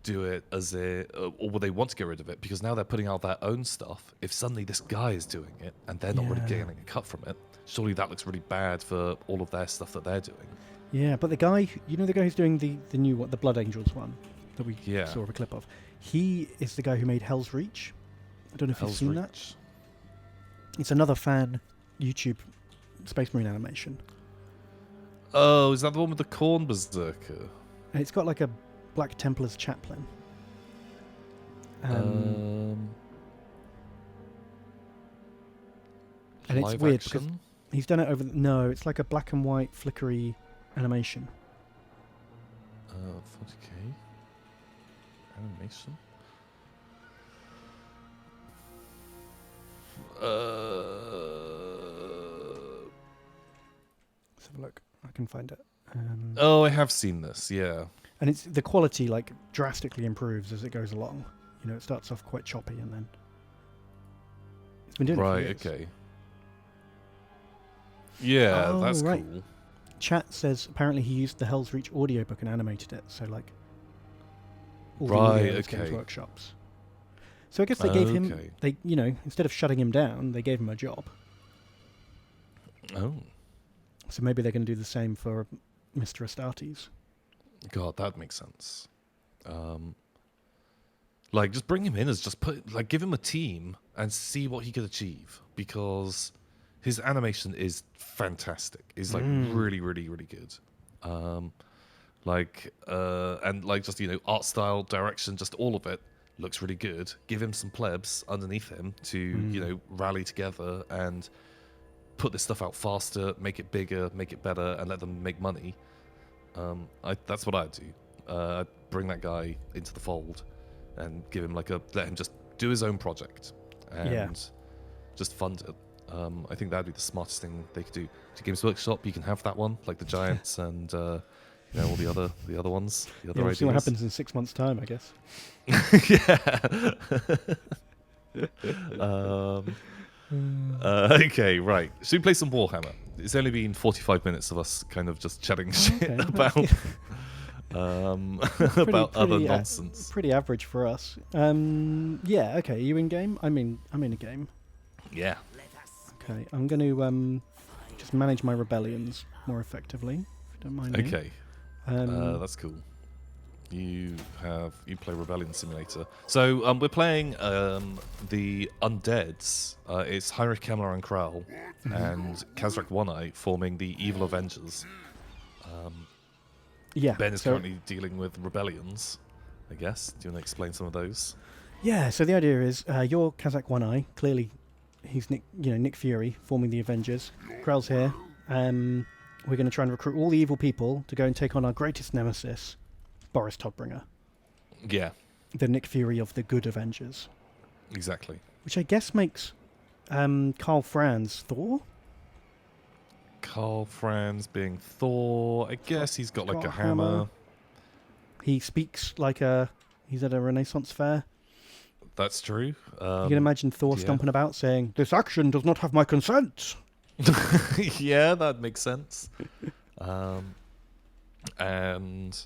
[SPEAKER 2] do it as or would they want to get rid of it because now they're putting out their own stuff? If suddenly this guy is doing it and they're not really
[SPEAKER 1] Yeah.
[SPEAKER 2] getting a cut from it, surely that looks really bad for all of their stuff that they're doing.
[SPEAKER 1] Yeah, but the guy, you know, the guy who's doing the new one, the Blood Angels one that we
[SPEAKER 2] Yeah.
[SPEAKER 1] saw a clip of, he is the guy who made Hell's Reach. I don't know if you've
[SPEAKER 2] Hell's
[SPEAKER 1] seen that.
[SPEAKER 2] Reach.
[SPEAKER 1] It's another fan YouTube Space Marine animation.
[SPEAKER 2] Oh, is that the one with the Corn Berserker?
[SPEAKER 1] And it's got like a Black Templar's chaplain.
[SPEAKER 2] Um,
[SPEAKER 1] and it's
[SPEAKER 2] live
[SPEAKER 1] weird
[SPEAKER 2] action?
[SPEAKER 1] because he's done it over. No, it's like a black and white flickery animation.
[SPEAKER 2] 40K animation.
[SPEAKER 1] Let's have a look. I can find it.
[SPEAKER 2] Oh, I have seen this. Yeah.
[SPEAKER 1] And it's the quality like drastically improves as it goes along. You know, it starts off quite choppy and then it's been doing it for
[SPEAKER 2] Right.
[SPEAKER 1] years.
[SPEAKER 2] Okay. Yeah,
[SPEAKER 1] Oh,
[SPEAKER 2] that's
[SPEAKER 1] right.
[SPEAKER 2] cool.
[SPEAKER 1] Chat says apparently he used the Hell's Reach audiobook and animated it. So like all the
[SPEAKER 2] Right,
[SPEAKER 1] audio is Games
[SPEAKER 2] okay.
[SPEAKER 1] Workshops. So I guess they gave him
[SPEAKER 2] Okay.
[SPEAKER 1] they you know, instead of shutting him down, they gave him a job.
[SPEAKER 2] Oh,
[SPEAKER 1] So maybe they're going to do the same for Mr. Astartes.
[SPEAKER 2] God, that makes sense. Like, just bring him in as give him a team and see what he could achieve, because his animation is fantastic. It's like really, really, really good. And just, you know, art style, direction, just all of it looks really good. Give him some plebs underneath him to, you know, rally together and put this stuff out faster, make it bigger, make it better, and let them make money. That's what I'd do. I'd bring that guy into the fold and give him let him just do his own project and just fund it. I think that'd be the smartest thing they could do. To Games Workshop, you can have that one, like the Giants and you know, all the other ones, the other
[SPEAKER 1] Yeah, we'll
[SPEAKER 2] ideas.
[SPEAKER 1] see what happens in 6 months' time, I guess.
[SPEAKER 2] Okay, right. Should we play some Warhammer? It's only been 45 minutes of us kind of just chatting shit
[SPEAKER 1] Okay,
[SPEAKER 2] about about other
[SPEAKER 1] pretty,
[SPEAKER 2] nonsense.
[SPEAKER 1] Pretty average for us. Yeah, okay. Are you in game? I'm in a game.
[SPEAKER 2] Yeah.
[SPEAKER 1] Okay, I'm going to just manage my rebellions more effectively, if you don't mind me.
[SPEAKER 2] Okay. That's cool. You play Rebellion Simulator. So we're playing the Undeads. It's Heinrich Kemmler and Kral and Kazrak One-Eye forming the Evil Avengers.
[SPEAKER 1] Yeah.
[SPEAKER 2] Ben is
[SPEAKER 1] so,
[SPEAKER 2] currently dealing with rebellions, I guess. Do you want to explain some of those?
[SPEAKER 1] Yeah, so the idea is you're Kazakh One-Eye. Clearly, he's Nick Fury forming the Avengers. Krell's here. We're going to try and recruit all the evil people to go and take on our greatest nemesis, Boris Todbringer,
[SPEAKER 2] Yeah,
[SPEAKER 1] the Nick Fury of the good Avengers.
[SPEAKER 2] exactly.
[SPEAKER 1] Which I guess makes Karl Franz Thor.
[SPEAKER 2] Karl Franz being Thor. I guess he's got like
[SPEAKER 1] got
[SPEAKER 2] a
[SPEAKER 1] a
[SPEAKER 2] hammer.
[SPEAKER 1] hammer. He speaks like he's at a Renaissance fair.
[SPEAKER 2] That's true.
[SPEAKER 1] You can imagine Thor
[SPEAKER 2] yeah.
[SPEAKER 1] stomping about saying, "This action does not have my consent."
[SPEAKER 2] Yeah, that makes sense. And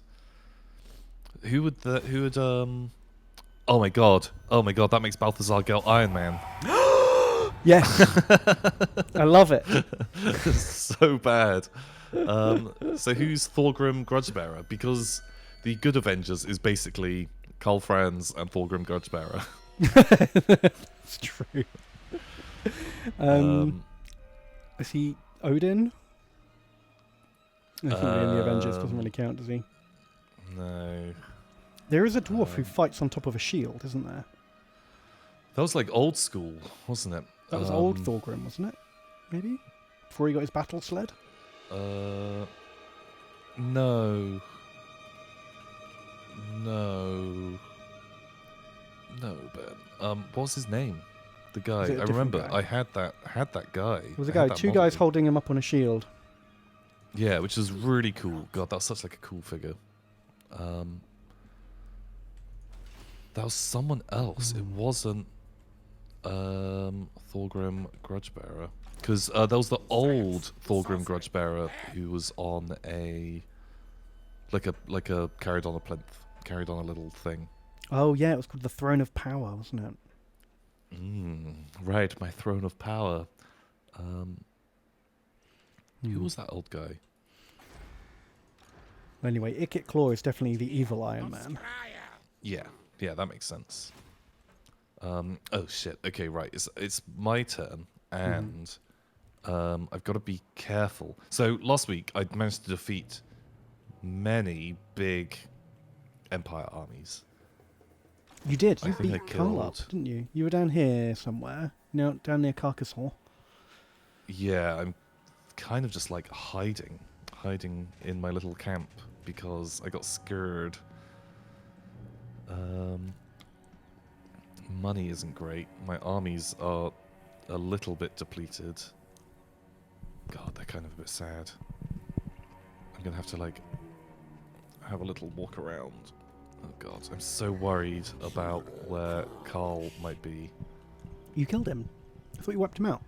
[SPEAKER 2] who would oh my god, that makes Balthazar Gel Iron Man.
[SPEAKER 1] Yes, I love it.
[SPEAKER 2] So bad. So who's Thorgrim Grudgebearer? Because the good Avengers is basically Karl Franz and Thorgrim Grudgebearer.
[SPEAKER 1] It's true. Is he Odin? I think in the Avengers doesn't really count, does he?
[SPEAKER 2] No.
[SPEAKER 1] There is a dwarf who fights on top of a shield, isn't there?
[SPEAKER 2] That was like old school, wasn't it?
[SPEAKER 1] That was old Thorgrim, wasn't it? Maybe? Before he got his battle sled?
[SPEAKER 2] No. No. No, Ben. What was his name? The guy.
[SPEAKER 1] Was it a
[SPEAKER 2] I
[SPEAKER 1] different
[SPEAKER 2] remember.
[SPEAKER 1] guy?
[SPEAKER 2] I had that guy.
[SPEAKER 1] There was a
[SPEAKER 2] I had
[SPEAKER 1] guy,
[SPEAKER 2] that
[SPEAKER 1] 2
[SPEAKER 2] model.
[SPEAKER 1] guys holding him up on a shield.
[SPEAKER 2] Yeah, which is really cool. God, that's such like a cool figure. That was someone else. It wasn't Thorgrim Grudgebearer. Because there was the old Thorgrim Grudgebearer who was on a like a carried on a plinth, carried on a little thing.
[SPEAKER 1] Oh yeah, it was called the Throne of Power, wasn't it?
[SPEAKER 2] Right, my throne of power. Who
[SPEAKER 1] Hmm.
[SPEAKER 2] was that old guy?
[SPEAKER 1] Anyway, Ikit Claw is definitely the evil Iron Man.
[SPEAKER 2] Yeah, that makes sense. Oh shit. Okay, right. It's my turn, and I've got to be careful. So last week I managed to defeat many big Empire armies.
[SPEAKER 1] You did.
[SPEAKER 2] I
[SPEAKER 1] You
[SPEAKER 2] think I
[SPEAKER 1] beat Carl up,
[SPEAKER 2] killed-
[SPEAKER 1] didn't you? You were down here somewhere. No, down near Carcassonne.
[SPEAKER 2] Yeah, I'm kind of just like hiding in my little camp because I got scared. Money isn't great. My armies are a little bit depleted. God, they're kind of a bit sad. I'm gonna have to like have a little walk around. Oh God, I'm so worried about where Carl might be.
[SPEAKER 1] You killed him. I thought you wiped him out.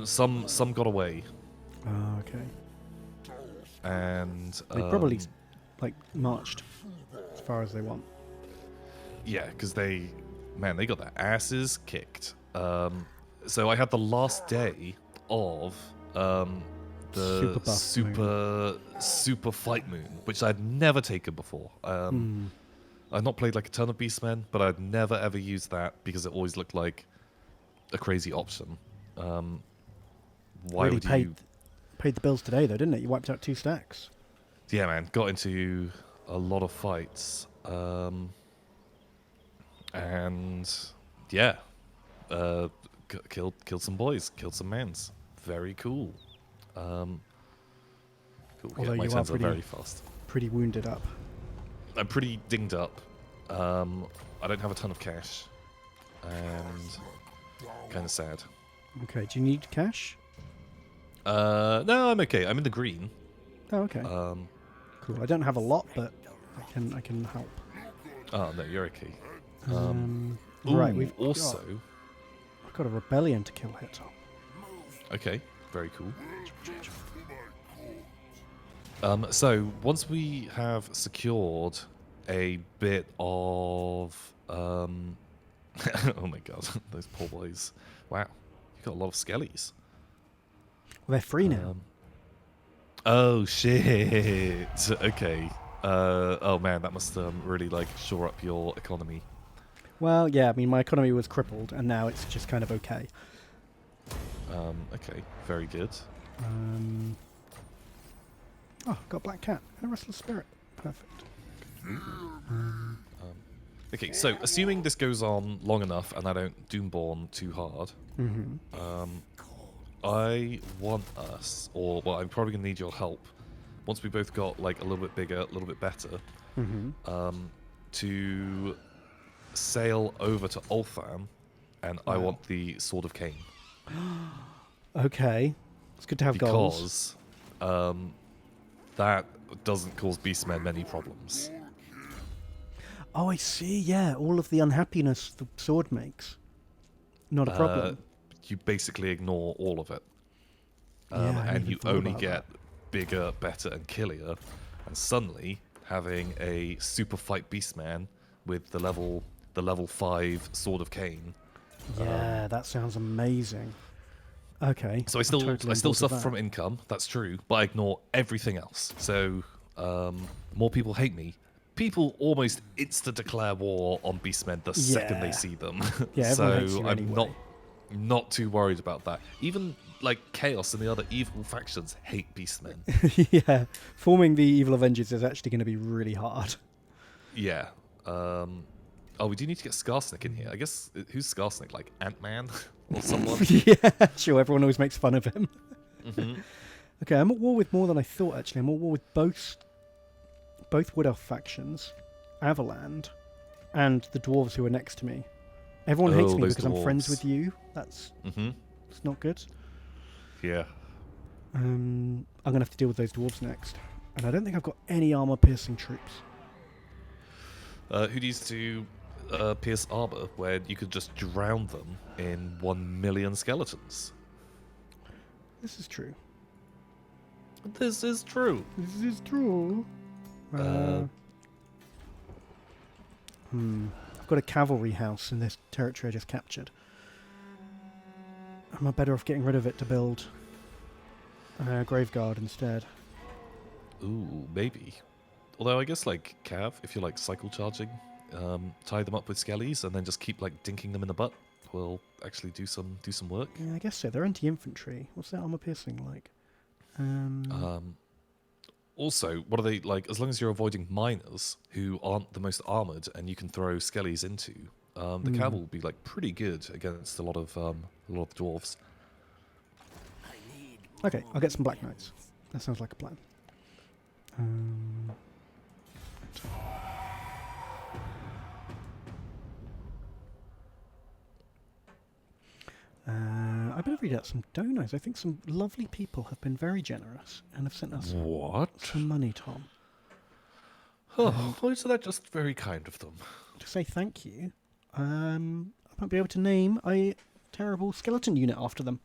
[SPEAKER 2] Some got away,
[SPEAKER 1] Oh, okay.
[SPEAKER 2] and
[SPEAKER 1] They probably like marched as far as they want.
[SPEAKER 2] yeah, because they got their asses kicked. So I had the last day of the
[SPEAKER 1] Super buff
[SPEAKER 2] super fight moon, which I'd never taken before. I've not played like a ton of Beastmen, but I'd never ever used that because it always looked like a crazy option. Why
[SPEAKER 1] Really
[SPEAKER 2] would
[SPEAKER 1] paid
[SPEAKER 2] you?
[SPEAKER 1] the bills today, though, didn't it? You wiped out 2 stacks.
[SPEAKER 2] Yeah, man, got into a lot of fights, and yeah, killed some boys, killed some mans. Very cool. Cool.
[SPEAKER 1] Although
[SPEAKER 2] Yeah, my
[SPEAKER 1] you are
[SPEAKER 2] turns are
[SPEAKER 1] pretty-
[SPEAKER 2] very fast.
[SPEAKER 1] Pretty wounded up.
[SPEAKER 2] I'm pretty dinged up. I don't have a ton of cash, and kind of sad.
[SPEAKER 1] Okay, do you need cash?
[SPEAKER 2] No, I'm okay. I'm in the green.
[SPEAKER 1] Oh, okay. Cool. I don't have a lot, but I can help.
[SPEAKER 2] Oh no, you're okay.
[SPEAKER 1] Right,
[SPEAKER 2] Ooh,
[SPEAKER 1] we've
[SPEAKER 2] also.
[SPEAKER 1] I've got a rebellion to kill here, Tom.
[SPEAKER 2] Okay, very cool. So once we have secured a bit of, oh my god, those poor boys! Wow, you got a lot of skellies.
[SPEAKER 1] Well, they're free now.
[SPEAKER 2] Oh shit! Okay. Oh man, that must really like shore up your economy.
[SPEAKER 1] Well, yeah. I mean, my economy was crippled, and now it's just kind of okay.
[SPEAKER 2] Okay, very good.
[SPEAKER 1] Oh, got a black cat and a restless spirit. Perfect.
[SPEAKER 2] Okay, so assuming this goes on long enough and I don't doomborn too hard, I want us, or well, I'm probably gonna need your help. Once we both got like a little bit bigger, a little bit better, to sail over to Ultham, and I
[SPEAKER 1] Wow.
[SPEAKER 2] want the Sword of Cain
[SPEAKER 1] Okay. It's good to have goals.
[SPEAKER 2] because that doesn't cause beastmen many problems.
[SPEAKER 1] Oh, I see. Yeah, all of the unhappiness the sword makes. Not a problem.
[SPEAKER 2] You basically ignore all of it,
[SPEAKER 1] Yeah, I hadn't
[SPEAKER 2] and
[SPEAKER 1] even
[SPEAKER 2] you
[SPEAKER 1] thought
[SPEAKER 2] only
[SPEAKER 1] about
[SPEAKER 2] get bigger, better, and killier. And suddenly, having a super fight beastman with the level 5 Sword of Cain.
[SPEAKER 1] Yeah, that sounds amazing. Okay.
[SPEAKER 2] So I still
[SPEAKER 1] totally on board with
[SPEAKER 2] suffer
[SPEAKER 1] that.
[SPEAKER 2] from income. That's true, but I ignore everything else. So more people hate me. People almost insta declare war on beastmen the second
[SPEAKER 1] Yeah.
[SPEAKER 2] they see them.
[SPEAKER 1] Yeah,
[SPEAKER 2] so
[SPEAKER 1] everyone hates you
[SPEAKER 2] I'm
[SPEAKER 1] anyway.
[SPEAKER 2] not too worried about that. Even like Chaos and the other evil factions hate beastmen.
[SPEAKER 1] Yeah, forming the Evil Avengers is actually going to be really hard.
[SPEAKER 2] Yeah. Oh, we do need to get Skarsnik in here. I guess who's Skarsnik? Like Ant-Man or someone?
[SPEAKER 1] Yeah, sure. Everyone always makes fun of him. Okay, I'm at war with more than I thought. Actually, I'm at war with both both Wood Elf factions, Avaland, and the dwarves who are next to me. Everyone hates me
[SPEAKER 2] those
[SPEAKER 1] because I'm friends
[SPEAKER 2] dwarves.
[SPEAKER 1] with you. That's not good.
[SPEAKER 2] Yeah.
[SPEAKER 1] I'm going to have to deal with those dwarves next. And I don't think I've got any armor-piercing troops.
[SPEAKER 2] Who needs to pierce armor where you could just drown them in 1 million skeletons?
[SPEAKER 1] This is true.
[SPEAKER 2] This is true.
[SPEAKER 1] This is true. I've got a cavalry house in this territory I just captured. Am I better off getting rid of it to build a graveguard instead?
[SPEAKER 2] Ooh, maybe. Although I guess like Cav, if you're like cycle charging, tie them up with skellies and then just keep like dinking them in the butt will actually do some work.
[SPEAKER 1] Yeah, I guess so. They're anti-infantry. What's their armor piercing like?
[SPEAKER 2] Also, what are they like? As long as you're avoiding miners who aren't the most armored and you can throw skellies into, the cav will be like pretty good against a lot of dwarves.
[SPEAKER 1] Okay, I'll get some black knights. That sounds like a plan. I better read out some donos. I think some lovely people have been very generous and have sent us
[SPEAKER 2] What?
[SPEAKER 1] some money, Tom.
[SPEAKER 2] Oh, well, isn't that just very kind of them?
[SPEAKER 1] To say thank you, I might be able to name a terrible skeleton unit after them.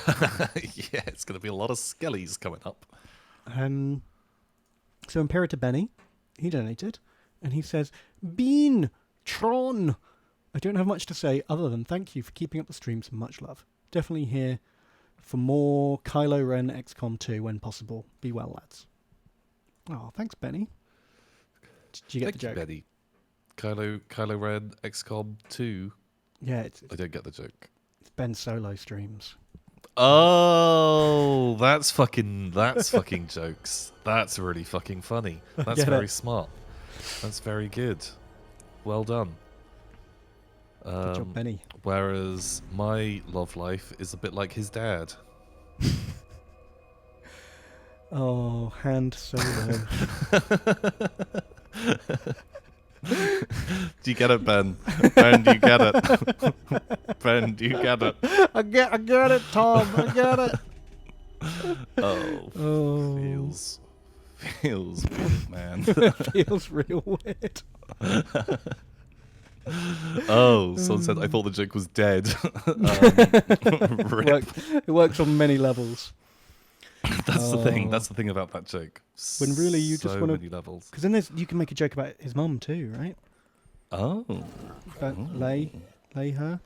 [SPEAKER 2] Yeah, it's going to be a lot of skellies coming up.
[SPEAKER 1] So Imperator Benny, he donated, and he says, Bean! Tron! I don't have much to say other than thank you for keeping up the streams and much love. Definitely here for more Kylo Ren XCOM 2 when possible. Be well, lads. Oh, thanks, Benny. Did you get
[SPEAKER 2] Thank
[SPEAKER 1] the joke?
[SPEAKER 2] you, Betty. Kylo Ren XCOM 2.
[SPEAKER 1] Yeah,
[SPEAKER 2] I don't get the joke.
[SPEAKER 1] it's Ben Solo streams.
[SPEAKER 2] Oh, that's fucking jokes. That's really fucking funny. That's
[SPEAKER 1] Get
[SPEAKER 2] very
[SPEAKER 1] it?
[SPEAKER 2] smart. That's very good. Well done.
[SPEAKER 1] Good job, Benny.
[SPEAKER 2] Whereas my love life is a bit like his dad.
[SPEAKER 1] Oh, Hand Solo.
[SPEAKER 2] Do you get it, Ben? Ben, do you get it? Ben, do you get it?
[SPEAKER 1] I get it, Tom. I get it.
[SPEAKER 2] Oh, feels weird, man.
[SPEAKER 1] Feels real weird.
[SPEAKER 2] Oh, someone said I thought the joke was dead. Rip.
[SPEAKER 1] It works on many levels.
[SPEAKER 2] That's the thing. That's the thing about that joke.
[SPEAKER 1] When really you just
[SPEAKER 2] so
[SPEAKER 1] wanna-
[SPEAKER 2] many levels.
[SPEAKER 1] Because then you can make a joke about his mum too, right?
[SPEAKER 2] Oh.
[SPEAKER 1] Lay her.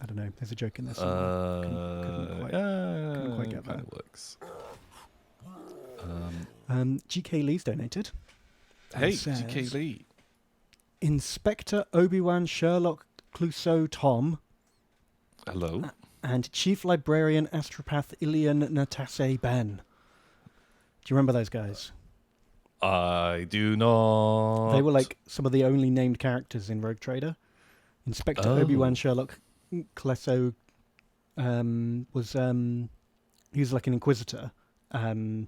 [SPEAKER 1] I don't know. There's a joke in this. Couldn't quite get
[SPEAKER 2] kind
[SPEAKER 1] that.
[SPEAKER 2] of works.
[SPEAKER 1] GK Lee's donated. and
[SPEAKER 2] Hey,
[SPEAKER 1] says,
[SPEAKER 2] GK Lee.
[SPEAKER 1] Inspector Obi-Wan Sherlock Clouseau Tom
[SPEAKER 2] Hello.
[SPEAKER 1] and Chief Librarian Astropath Ilian Natase Ben. Do you remember those guys?
[SPEAKER 2] I do not.
[SPEAKER 1] They were like some of the only named characters in Rogue Trader. Inspector Obi-Wan Sherlock Clouseau was he was like an inquisitor who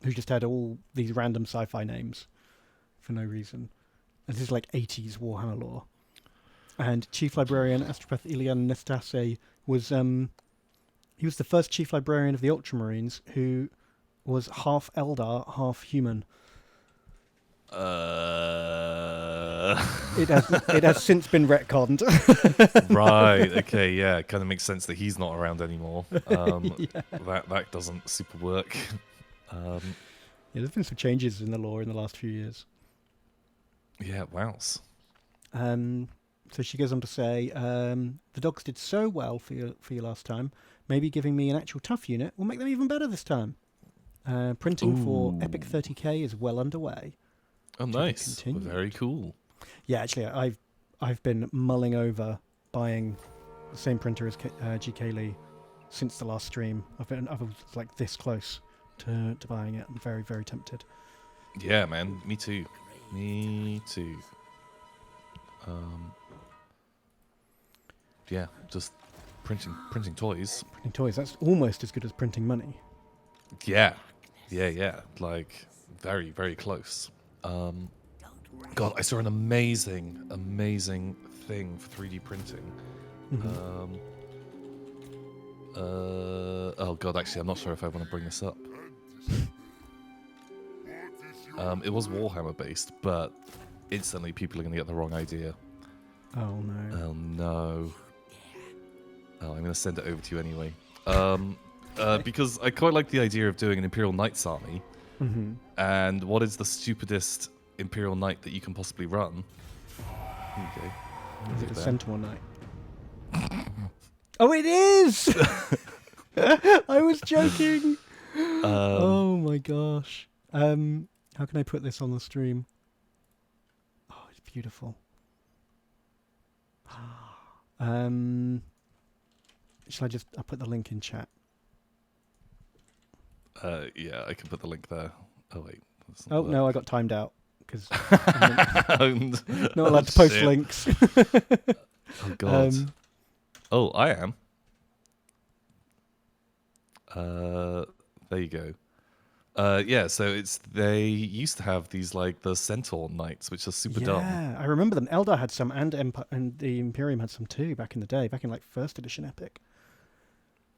[SPEAKER 1] just had all these random sci-fi names for no reason. And this is like 80s Warhammer lore. And Chief Librarian Astropath Ilian Nastase was he was the first Chief Librarian of the Ultramarines who was half Eldar, half human. It has since been retconned.
[SPEAKER 2] Right. Okay. Yeah. It kind of makes sense that he's not around anymore.
[SPEAKER 1] Yeah.
[SPEAKER 2] That doesn't super work.
[SPEAKER 1] Yeah, there's been some changes in the lore in the last few years.
[SPEAKER 2] Yeah. Wows.
[SPEAKER 1] So she goes on to say, the dogs did so well for you last time. Maybe giving me an actual tough unit will make them even better this time. Printing for Epic 30k is well underway.
[SPEAKER 2] Oh, nice.
[SPEAKER 1] continued.
[SPEAKER 2] Very cool.
[SPEAKER 1] Yeah, actually, I've been mulling over buying the same printer as GK Lee since the last stream. I was like this close to buying it. I'm very, very tempted.
[SPEAKER 2] Yeah, man. Me too. Me too. Yeah, just printing toys.
[SPEAKER 1] Printing toys, that's almost as good as printing money.
[SPEAKER 2] Yeah. Like very, very close. God, I saw an amazing thing for 3D printing.
[SPEAKER 1] Mhm.
[SPEAKER 2] Oh God, actually, I'm not sure if I want to bring this up. It was Warhammer based, but instantly people are going to get the wrong idea.
[SPEAKER 1] Oh no.
[SPEAKER 2] Oh no. Oh, I'm going to send it over to you anyway. Because I quite like the idea of doing an Imperial Knights army.
[SPEAKER 1] Mhm.
[SPEAKER 2] And what is the stupidest Imperial Knight that you can possibly run? Here you go.
[SPEAKER 1] Is it a
[SPEAKER 2] There.
[SPEAKER 1] Centaur Knight? Oh, it is! I was joking. Oh my gosh. How can I put this on the stream? Oh, it's beautiful. Shall I just? I'll put the link in chat.
[SPEAKER 2] Yeah, I can put the link there. Oh wait. that's not
[SPEAKER 1] Oh
[SPEAKER 2] work.
[SPEAKER 1] no, I got timed out because I'm not
[SPEAKER 2] Oh,
[SPEAKER 1] allowed to post
[SPEAKER 2] shit.
[SPEAKER 1] links.
[SPEAKER 2] Oh God. Oh, I am. There you go. Yeah, so they used to have these like the Centaur Knights, which are super dumb.
[SPEAKER 1] Yeah, I remember them. Eldar had some, and and the Imperium had some too back in the day, back in like first edition Epic.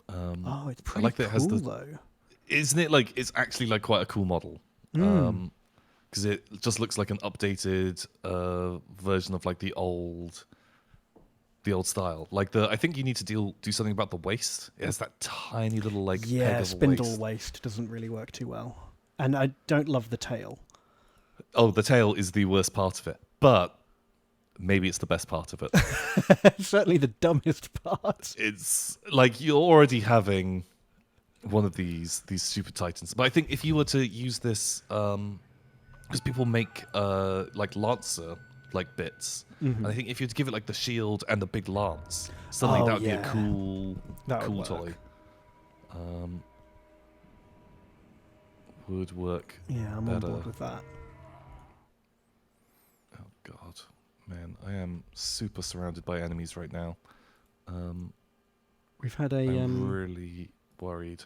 [SPEAKER 1] Oh, it's pretty
[SPEAKER 2] like that it has
[SPEAKER 1] cool
[SPEAKER 2] the-
[SPEAKER 1] though.
[SPEAKER 2] Isn't it like it's actually like quite a cool model? Because it just looks like an updated version of like the old style. Like I think you need to do something about the waist. It has that tiny little like peg
[SPEAKER 1] Yeah,
[SPEAKER 2] of a
[SPEAKER 1] spindle
[SPEAKER 2] waist.
[SPEAKER 1] waist doesn't really work too well, and I don't love the tail.
[SPEAKER 2] Oh, the tail is the worst part of it, but maybe it's the best part of it.
[SPEAKER 1] Certainly the dumbest part.
[SPEAKER 2] It's like you're already having one of these super titans, but I think if you were to use this, because people make like lancer like bits, and I think if you were to give it like the shield and the big lance, suddenly
[SPEAKER 1] Oh,
[SPEAKER 2] that would be
[SPEAKER 1] yeah.
[SPEAKER 2] a cool
[SPEAKER 1] That would
[SPEAKER 2] toy.
[SPEAKER 1] work.
[SPEAKER 2] Would work.
[SPEAKER 1] Yeah, I'm
[SPEAKER 2] better.
[SPEAKER 1] on board with that.
[SPEAKER 2] Oh God, man, I am super surrounded by enemies right now.
[SPEAKER 1] We've had a
[SPEAKER 2] I'm really worried.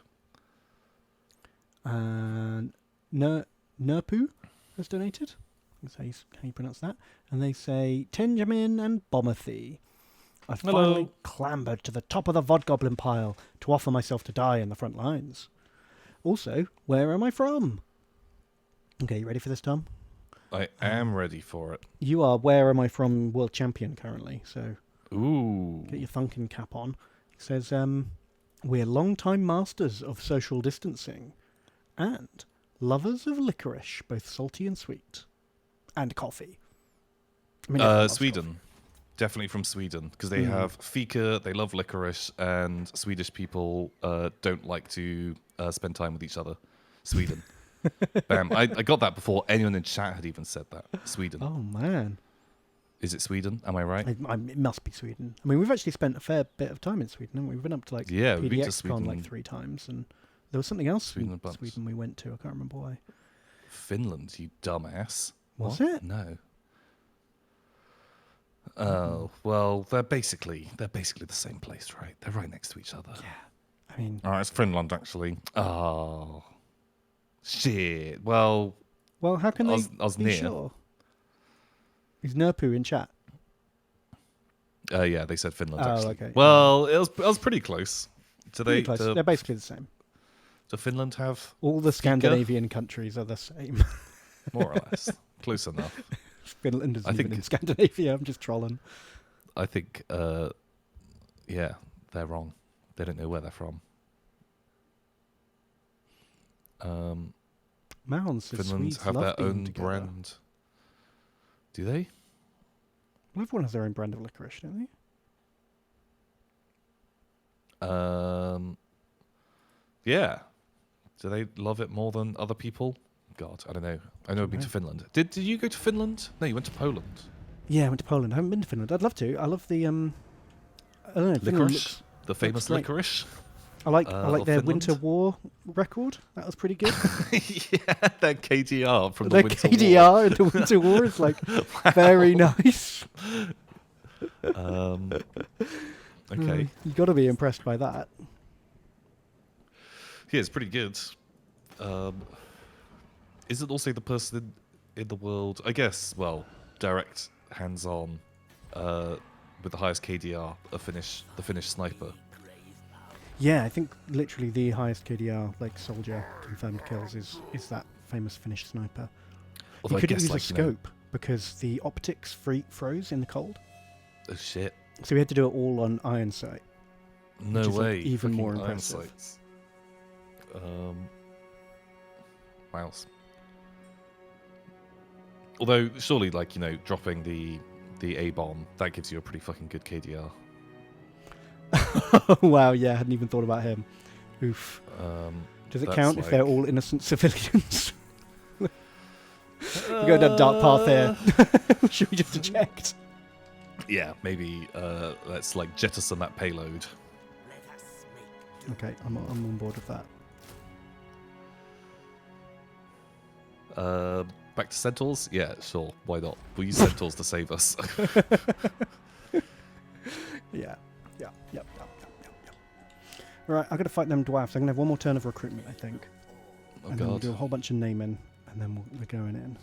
[SPEAKER 1] Nurpu has donated. That's how you pronounce that. And they say, Tenjamin and Bomothy. I
[SPEAKER 2] Hello.
[SPEAKER 1] finally clambered to the top of the Vodgoblin pile to offer myself to die in the front lines. Also, where am I from? Okay, you ready for this, Tom?
[SPEAKER 2] I am ready for it.
[SPEAKER 1] You are Where Am I From world champion currently, so
[SPEAKER 2] Ooh.
[SPEAKER 1] get your thunking cap on. It says, we're long-time masters of social distancing and lovers of licorice, both salty and sweet. And coffee. I mean, everyone loves
[SPEAKER 2] Sweden.
[SPEAKER 1] coffee.
[SPEAKER 2] Definitely from Sweden, because they have fika, they love licorice, and Swedish people don't like to spend time with each other. Sweden. Bam. I got that before anyone in chat had even said that. Sweden.
[SPEAKER 1] Oh, man.
[SPEAKER 2] Is it Sweden? Am I right?
[SPEAKER 1] It must be Sweden. I mean, we've actually spent a fair bit of time in Sweden, haven't we? We've been up to like
[SPEAKER 2] Yeah, we've been to
[SPEAKER 1] PDXCon like
[SPEAKER 2] Sweden.
[SPEAKER 1] 3 times, and there was something else
[SPEAKER 2] Sweden a
[SPEAKER 1] in
[SPEAKER 2] bunch.
[SPEAKER 1] Sweden we went to. I can't remember why.
[SPEAKER 2] Finland, you dumbass.
[SPEAKER 1] Was
[SPEAKER 2] What?
[SPEAKER 1] it?
[SPEAKER 2] No. Oh, well, they're basically the same place, right? They're right next to each other.
[SPEAKER 1] Yeah. I mean,
[SPEAKER 2] Oh, it's Finland, actually. Oh. Shit. Well,
[SPEAKER 1] how can they
[SPEAKER 2] I was
[SPEAKER 1] be
[SPEAKER 2] near.
[SPEAKER 1] sure? Is Nurpu in chat?
[SPEAKER 2] Yeah, they said Finland,
[SPEAKER 1] Oh,
[SPEAKER 2] actually.
[SPEAKER 1] okay.
[SPEAKER 2] Well, I was pretty close.
[SPEAKER 1] Pretty close. They're basically the same.
[SPEAKER 2] Do Finland have
[SPEAKER 1] All the Scandinavian countries are the same.
[SPEAKER 2] more or less? Close enough.
[SPEAKER 1] Finland isn't
[SPEAKER 2] I
[SPEAKER 1] even
[SPEAKER 2] think-
[SPEAKER 1] in Scandinavia. I'm just trolling.
[SPEAKER 2] I think, yeah, they're wrong. They don't know where they're from.
[SPEAKER 1] Mounds says
[SPEAKER 2] Finland
[SPEAKER 1] Swedes
[SPEAKER 2] have
[SPEAKER 1] love
[SPEAKER 2] their
[SPEAKER 1] being
[SPEAKER 2] own
[SPEAKER 1] together.
[SPEAKER 2] brand. Do they?
[SPEAKER 1] Well, everyone has their own brand of licorice, don't they?
[SPEAKER 2] Yeah. Do they love it more than other people? God, I don't know. I know I've been to Finland. Did you go to Finland? No, you went to Poland.
[SPEAKER 1] Yeah, I went to Poland. I haven't been to Finland. I'd love to. I love the I don't know. Finland
[SPEAKER 2] Licorice?
[SPEAKER 1] looks-
[SPEAKER 2] The famous
[SPEAKER 1] great.
[SPEAKER 2] licorice?
[SPEAKER 1] I like
[SPEAKER 2] of
[SPEAKER 1] their
[SPEAKER 2] Finland?
[SPEAKER 1] Winter War record. That was pretty good.
[SPEAKER 2] Yeah, that KDR from the
[SPEAKER 1] Their
[SPEAKER 2] Winter War.
[SPEAKER 1] KDR in the Winter War is like very nice.
[SPEAKER 2] Okay.
[SPEAKER 1] You got to be impressed by that.
[SPEAKER 2] Yeah, it's pretty good. Is it also the person in the world? I guess. Well, direct hands-on with the highest KDR, the Finnish sniper.
[SPEAKER 1] Yeah, I think literally the highest KDR, like soldier confirmed kills, is that famous Finnish sniper.
[SPEAKER 2] Although
[SPEAKER 1] He
[SPEAKER 2] I
[SPEAKER 1] couldn't
[SPEAKER 2] guess,
[SPEAKER 1] use a
[SPEAKER 2] like, you know,
[SPEAKER 1] scope because the optics froze in the cold.
[SPEAKER 2] oh shit!
[SPEAKER 1] So we had to do it all on iron sight.
[SPEAKER 2] No
[SPEAKER 1] Which is, like,
[SPEAKER 2] way!
[SPEAKER 1] even more
[SPEAKER 2] Fucking iron
[SPEAKER 1] impressive.
[SPEAKER 2] sights. Mouse. Although surely, like, you know, dropping the A bomb, that gives you a pretty fucking good KDR.
[SPEAKER 1] Wow, yeah, I hadn't even thought about him. Oof. Does it
[SPEAKER 2] That's
[SPEAKER 1] count if they're
[SPEAKER 2] like-
[SPEAKER 1] all innocent civilians? We're going down a dark path here. Should we just eject?
[SPEAKER 2] Yeah, maybe let's like jettison that payload.
[SPEAKER 1] Okay, I'm on board with that.
[SPEAKER 2] Back to Centaurs? Yeah, sure. Why not? We'll use Centaurs to save us.
[SPEAKER 1] Yeah. Yep. Alright, I've got to fight them dwarfs. I'm going to have one more turn of recruitment, I think.
[SPEAKER 2] Oh,
[SPEAKER 1] and then we'll
[SPEAKER 2] God.
[SPEAKER 1] do a whole bunch of naming, and then we're going in.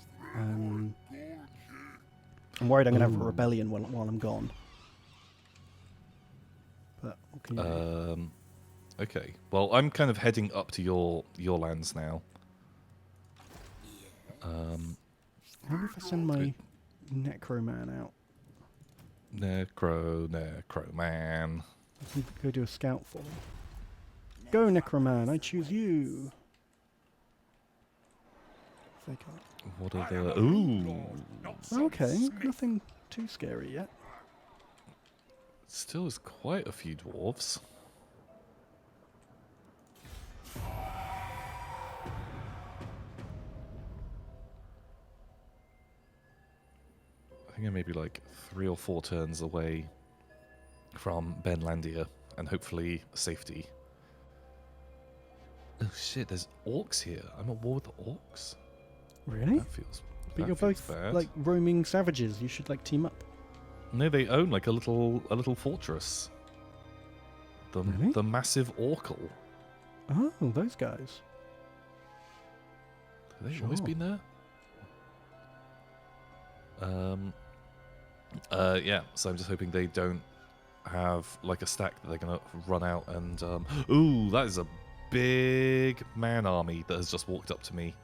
[SPEAKER 1] I'm worried I'm going to have a
[SPEAKER 2] Ooh.
[SPEAKER 1] rebellion while I'm gone. But what can you do?
[SPEAKER 2] Okay. Well, I'm kind of heading up to your lands now.
[SPEAKER 1] I wonder if I send my Necro Man out.
[SPEAKER 2] Necro Man.
[SPEAKER 1] I can go do a scout for them. Go, Necroman, I choose you. If they can't.
[SPEAKER 2] What are the... Ooh.
[SPEAKER 1] Okay, nothing too scary yet.
[SPEAKER 2] Still is quite a few dwarves. I think I may be like 3 or 4 turns away from Benlandia and hopefully safety. Oh shit, there's orcs here. I'm at war with the orcs?
[SPEAKER 1] Really?
[SPEAKER 2] That feels
[SPEAKER 1] But
[SPEAKER 2] that
[SPEAKER 1] you're
[SPEAKER 2] feels
[SPEAKER 1] both
[SPEAKER 2] bad.
[SPEAKER 1] like roaming savages. You should like team up.
[SPEAKER 2] No, they own like a little fortress.
[SPEAKER 1] Really?
[SPEAKER 2] The massive Orcal.
[SPEAKER 1] Oh, those guys.
[SPEAKER 2] Have they always
[SPEAKER 1] Sure.
[SPEAKER 2] been there? Yeah, so I'm just hoping they don't have like a stack that they're gonna run out and ooh, that is a big man army that has just walked up to me.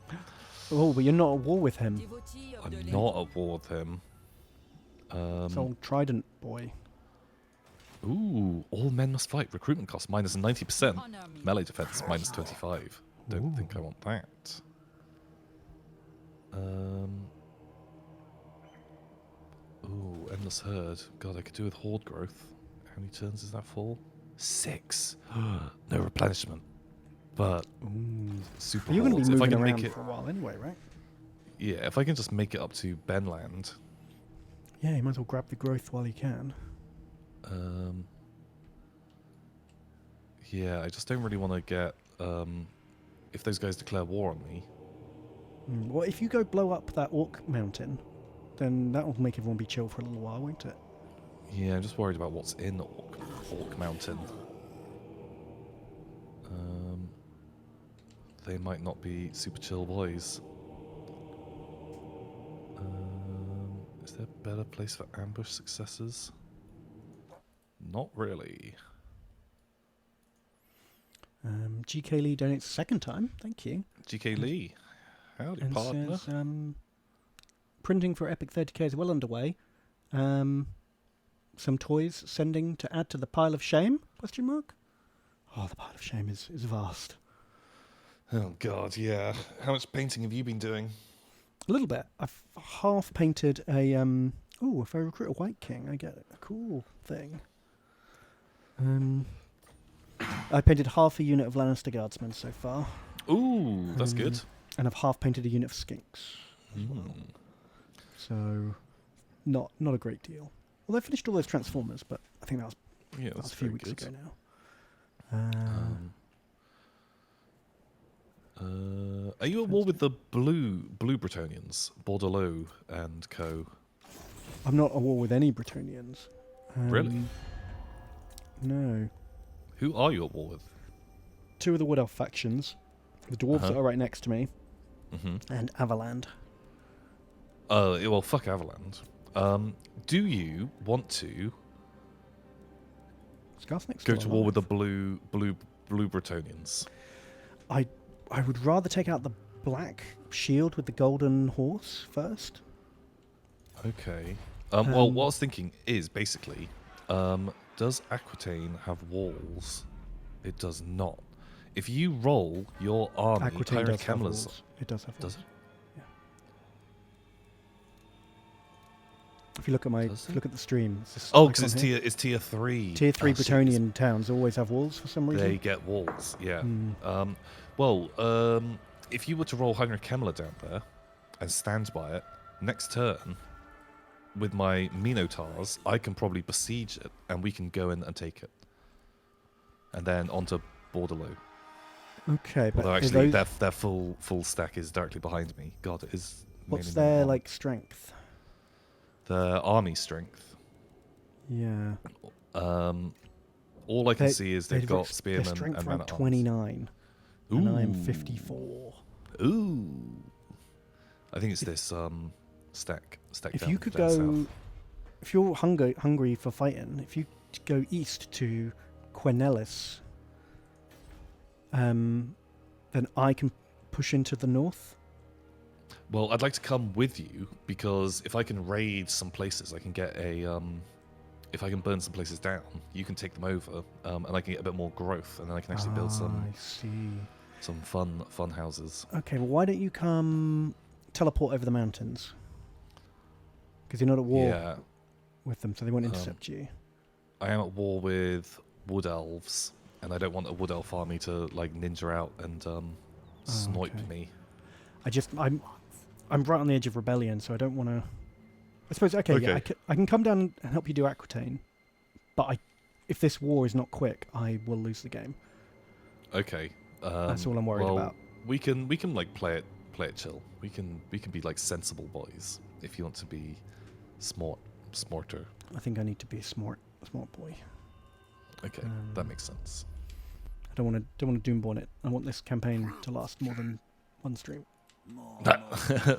[SPEAKER 1] Oh, but you're not at war with him.
[SPEAKER 2] I'm not at war with him.
[SPEAKER 1] It's old Trident boy.
[SPEAKER 2] Ooh, all men must fight. Recruitment cost minus 90%. Melee defense minus 25. Don't think I want that. Ooh, endless herd. God, I could do with horde growth. How many turns is that for? 6. No replenishment. But super
[SPEAKER 1] You're going to be
[SPEAKER 2] hordes. If I
[SPEAKER 1] moving
[SPEAKER 2] can
[SPEAKER 1] around
[SPEAKER 2] make it,
[SPEAKER 1] for a while anyway, right?
[SPEAKER 2] yeah, if I can just make it up to Benland.
[SPEAKER 1] Yeah, you might as well grab the growth while you can.
[SPEAKER 2] Yeah, I just don't really want to get if those guys declare war on me.
[SPEAKER 1] Well, if you go blow up that orc mountain, then that will make everyone be chill for a little while, won't it?
[SPEAKER 2] Yeah, I'm just worried about what's in Orc Mountain. They might not be super chill boys. Is there a better place for ambush successes? Not really.
[SPEAKER 1] GK Lee donates a second time. Thank you.
[SPEAKER 2] GK Lee. Howdy,
[SPEAKER 1] And
[SPEAKER 2] partner.
[SPEAKER 1] says, printing for Epic 30k is well underway. Some toys sending to add to the pile of shame? Question mark. Oh, the pile of shame is vast.
[SPEAKER 2] Oh god, yeah. How much painting have you been doing?
[SPEAKER 1] A little bit. I've half painted a if I recruit a White King, I get a cool thing. I painted half a unit of Lannister Guardsmen so far,
[SPEAKER 2] Ooh, that's good.
[SPEAKER 1] and I've half painted a unit of Skinks. So, not a great deal. Well, I finished all those Transformers, but I think that was
[SPEAKER 2] Yeah,
[SPEAKER 1] a
[SPEAKER 2] that's
[SPEAKER 1] few
[SPEAKER 2] very
[SPEAKER 1] weeks
[SPEAKER 2] good.
[SPEAKER 1] ago now.
[SPEAKER 2] Are you at war with the blue Bretonians, Bordelot and co?
[SPEAKER 1] I'm not at war with any Bretonians.
[SPEAKER 2] Really?
[SPEAKER 1] No.
[SPEAKER 2] Who are you at war with?
[SPEAKER 1] 2 of the Wood Elf factions, the dwarves that
[SPEAKER 2] Uh-huh.
[SPEAKER 1] are right next to me,
[SPEAKER 2] Hmm.
[SPEAKER 1] and Avaland.
[SPEAKER 2] Well, fuck Avaland. Do you want to
[SPEAKER 1] Skarsnik's
[SPEAKER 2] go
[SPEAKER 1] still
[SPEAKER 2] to war with the
[SPEAKER 1] alive.
[SPEAKER 2] blue Bretonians?
[SPEAKER 1] I would rather take out the black shield with the golden horse first.
[SPEAKER 2] Okay. Well, what I was thinking is basically, does Aquitaine have walls? It does not. If you roll your army,
[SPEAKER 1] Aquitaine does have
[SPEAKER 2] Camel's,
[SPEAKER 1] walls. It does have walls.
[SPEAKER 2] does it?
[SPEAKER 1] Yeah. If you look at
[SPEAKER 2] Does
[SPEAKER 1] look at the stream. It's this
[SPEAKER 2] Oh,
[SPEAKER 1] icon
[SPEAKER 2] because
[SPEAKER 1] here.
[SPEAKER 2] it's tier 3.
[SPEAKER 1] Tier 3
[SPEAKER 2] Oh, shit,
[SPEAKER 1] Bretonian towns always have walls for some reason.
[SPEAKER 2] They get walls, yeah.
[SPEAKER 1] Hmm.
[SPEAKER 2] If you were to roll Hungry Camelot down there and stand by it, next turn, with my Minotaurs, I can probably besiege it and we can go in and take it. And then onto Bordelot.
[SPEAKER 1] Okay, but
[SPEAKER 2] Although
[SPEAKER 1] are
[SPEAKER 2] actually
[SPEAKER 1] those-
[SPEAKER 2] their full stack is directly behind me. God, it is.
[SPEAKER 1] what's
[SPEAKER 2] mainly
[SPEAKER 1] their
[SPEAKER 2] number one.
[SPEAKER 1] like strength?
[SPEAKER 2] Their army strength?
[SPEAKER 1] Yeah.
[SPEAKER 2] All I can
[SPEAKER 1] They-
[SPEAKER 2] see is
[SPEAKER 1] they've
[SPEAKER 2] they've got
[SPEAKER 1] their
[SPEAKER 2] spearmen
[SPEAKER 1] strength
[SPEAKER 2] and
[SPEAKER 1] around
[SPEAKER 2] men at arms.
[SPEAKER 1] 29, and I am
[SPEAKER 2] Ooh.
[SPEAKER 1] 54.
[SPEAKER 2] Ooh. I think it's this stack
[SPEAKER 1] If
[SPEAKER 2] down,
[SPEAKER 1] you could
[SPEAKER 2] down
[SPEAKER 1] go,
[SPEAKER 2] south.
[SPEAKER 1] if you're hungry for fighting, if you go east to Quenellis, then I can push into the north.
[SPEAKER 2] Well, I'd like to come with you because if I can raid some places, I can get a if I can burn some places down, you can take them over, and I can get a bit more growth, and then I can actually build
[SPEAKER 1] I see.
[SPEAKER 2] some fun houses.
[SPEAKER 1] Okay, well, why don't you come teleport over the mountains? Because you're not at war
[SPEAKER 2] Yeah,
[SPEAKER 1] with them, so they won't intercept you.
[SPEAKER 2] I am at war with wood elves, and I don't want a wood elf army to like ninja out and snipe
[SPEAKER 1] okay.
[SPEAKER 2] me.
[SPEAKER 1] I'm right on the edge of rebellion, so I don't want to. I suppose yeah,
[SPEAKER 2] Okay.
[SPEAKER 1] I can come down and help you do Aquitaine, but if this war is not quick, I will lose the game.
[SPEAKER 2] Okay,
[SPEAKER 1] That's all I'm worried
[SPEAKER 2] well,
[SPEAKER 1] about.
[SPEAKER 2] We can like play it chill. We can be like sensible boys if you want to be smarter.
[SPEAKER 1] I think I need to be a smart boy.
[SPEAKER 2] Okay, that makes sense.
[SPEAKER 1] I don't want to doomborn it. I want this campaign to last more than one stream.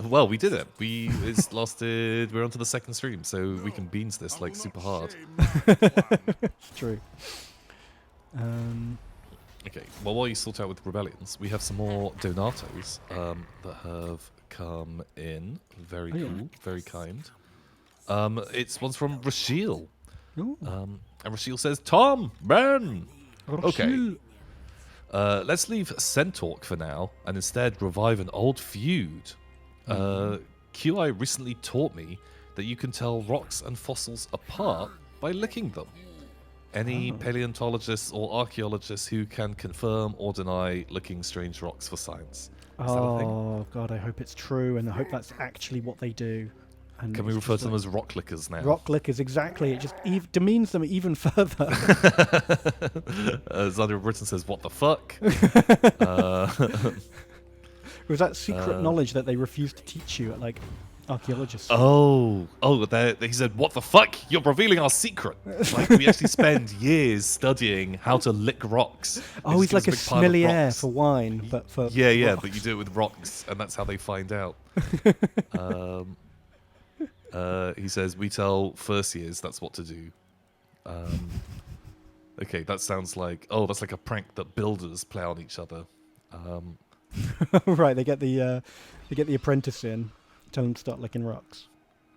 [SPEAKER 2] Well, we did it. It's lasted. We're on to the second stream, so we can beans this like super hard.
[SPEAKER 1] It's true.
[SPEAKER 2] Okay. Well, while you sort out with rebellions, we have some more donatos that have come in. Very
[SPEAKER 1] Oh, yeah.
[SPEAKER 2] cool. Very kind. It's one's from Rashil.
[SPEAKER 1] Ooh.
[SPEAKER 2] And Rashil says, Tom, Ben. Okay.
[SPEAKER 1] Rashil.
[SPEAKER 2] Let's leave Centaurk for now and instead revive an old feud. QI recently taught me that you can tell rocks and fossils apart by licking them. Any paleontologists or archaeologists who can confirm or deny licking strange rocks for science? Is that a thing?
[SPEAKER 1] Oh god, I hope it's true, and I hope that's actually what they do. And
[SPEAKER 2] Can we
[SPEAKER 1] it's
[SPEAKER 2] refer
[SPEAKER 1] just
[SPEAKER 2] to them
[SPEAKER 1] like-
[SPEAKER 2] as rock lickers now?
[SPEAKER 1] rock lickers? Exactly. It just demeans them even further.
[SPEAKER 2] Zander Britain says, what the fuck?
[SPEAKER 1] It was that secret knowledge that they refused to teach you at like archaeologists.
[SPEAKER 2] He said, what the fuck? You're revealing our secret. Like, we actually spend years studying how to lick rocks.
[SPEAKER 1] Oh, he's like a
[SPEAKER 2] big pile of
[SPEAKER 1] sommelier
[SPEAKER 2] rocks.
[SPEAKER 1] for wine, but for
[SPEAKER 2] Yeah,
[SPEAKER 1] rocks.
[SPEAKER 2] but you do it with rocks, and that's how they find out. He says, we tell first years that's what to do. Okay, that sounds like, that's like a prank that builders play on each other.
[SPEAKER 1] Right, they get the apprentice in, tell him to start licking rocks.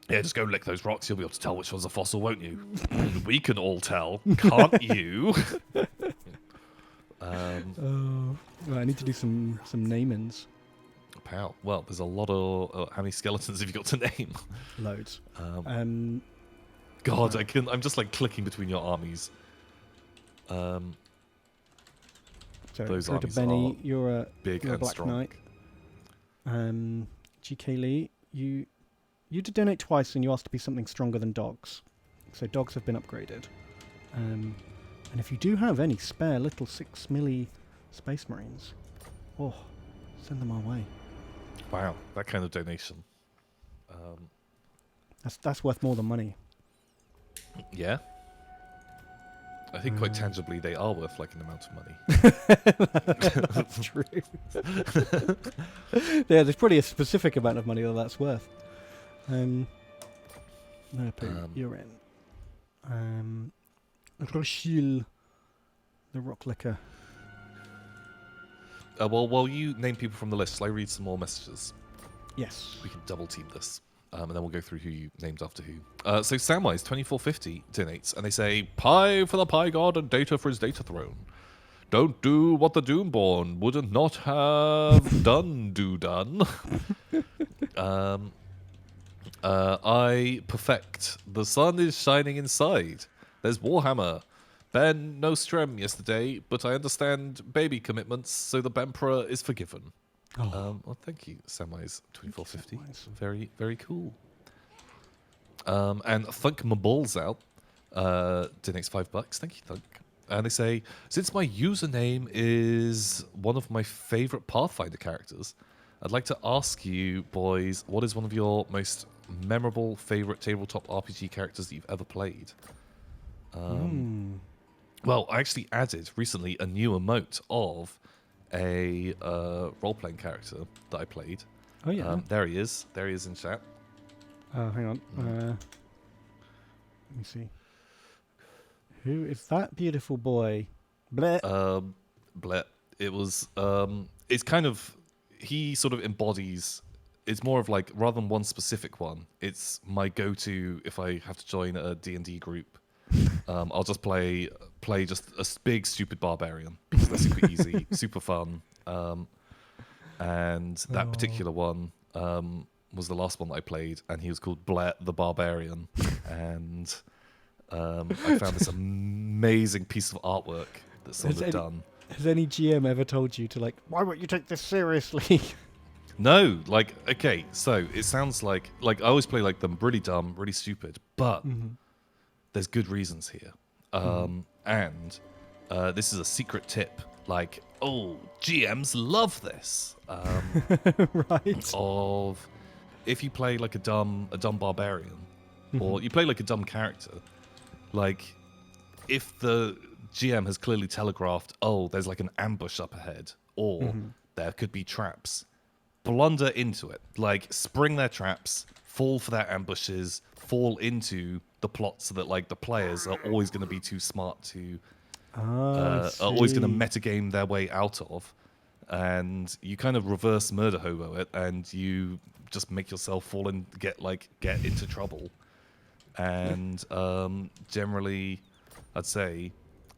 [SPEAKER 2] Yeah, just go lick those rocks, you'll be able to tell which one's a fossil, won't you? We can all tell, can't you?
[SPEAKER 1] Oh, right, I need to do some namings.
[SPEAKER 2] Pal. Well, there's a lot of... how many skeletons have you got to name?
[SPEAKER 1] Loads.
[SPEAKER 2] God, I'm just like clicking between your armies.
[SPEAKER 1] So
[SPEAKER 2] Those
[SPEAKER 1] go to
[SPEAKER 2] armies
[SPEAKER 1] Benny.
[SPEAKER 2] are
[SPEAKER 1] You're a
[SPEAKER 2] big
[SPEAKER 1] you're a
[SPEAKER 2] and
[SPEAKER 1] Black
[SPEAKER 2] strong.
[SPEAKER 1] Knight. GK Lee, you did donate twice, and you asked to be something stronger than dogs. So dogs have been upgraded. And if you do have any spare little 6 milli Space Marines, send them our way.
[SPEAKER 2] Wow, that kind of donation.
[SPEAKER 1] That's worth more than money.
[SPEAKER 2] Yeah. I think quite tangibly they are worth like an amount of money.
[SPEAKER 1] That's true. Yeah, there's probably a specific amount of money that that's worth. No, you're in. Rochil, the rock liquor.
[SPEAKER 2] Well, while you name people from the list, shall I read some more messages?
[SPEAKER 1] Yes.
[SPEAKER 2] We can double team this. And then we'll go through who you named after who. So Samwise 2450 donates, and they say, "Pie for the Pie God and data for his data throne. Don't do what the Doomborn wouldn't not have done. I perfect. The sun is shining inside. There's Warhammer. Ben, no strem yesterday, but I understand baby commitments, so the Bemperor is forgiven." Well, thank you, Samwise 2450. Very, very cool. And Thunk My Balls Out donates $5. Thank you, Thunk. And they say, "Since my username is one of my favorite Pathfinder characters, I'd like to ask you, boys, what is one of your most memorable favorite tabletop RPG characters that you've ever played?" Well, I actually added recently a new emote of a role-playing character that I played.
[SPEAKER 1] Oh, yeah.
[SPEAKER 2] There he is. There he is in chat.
[SPEAKER 1] Hang on. Let me see. Who is that beautiful boy? Bleh.
[SPEAKER 2] Bleh. It was... it's kind of... He sort of embodies... It's more of like, rather than one specific one, it's my go-to if I have to join a D&D group. I'll just play just a big stupid barbarian because they're super easy, super fun. And that particular one was the last one that I played, and he was called Bleh the Barbarian. And I found this amazing piece of artwork that someone had done.
[SPEAKER 1] Has any GM ever told you to, like, why won't you take this seriously?
[SPEAKER 2] No, like, okay, so it sounds like I always play like them really dumb, really stupid, but there's good reasons here. And this is a secret tip, like, oh, GMs love this.
[SPEAKER 1] Right.
[SPEAKER 2] Of if you play like a dumb barbarian, or you play like a dumb character, like if the GM has clearly telegraphed, oh, there's like an ambush up ahead, or there could be traps, blunder into it. Like, spring their traps, fall for their ambushes, fall into the plot so that, like, the players are always going to be too smart to... are always going to metagame their way out of. And you kind of reverse murder hobo it, and you just make yourself fall and get into trouble. And generally, I'd say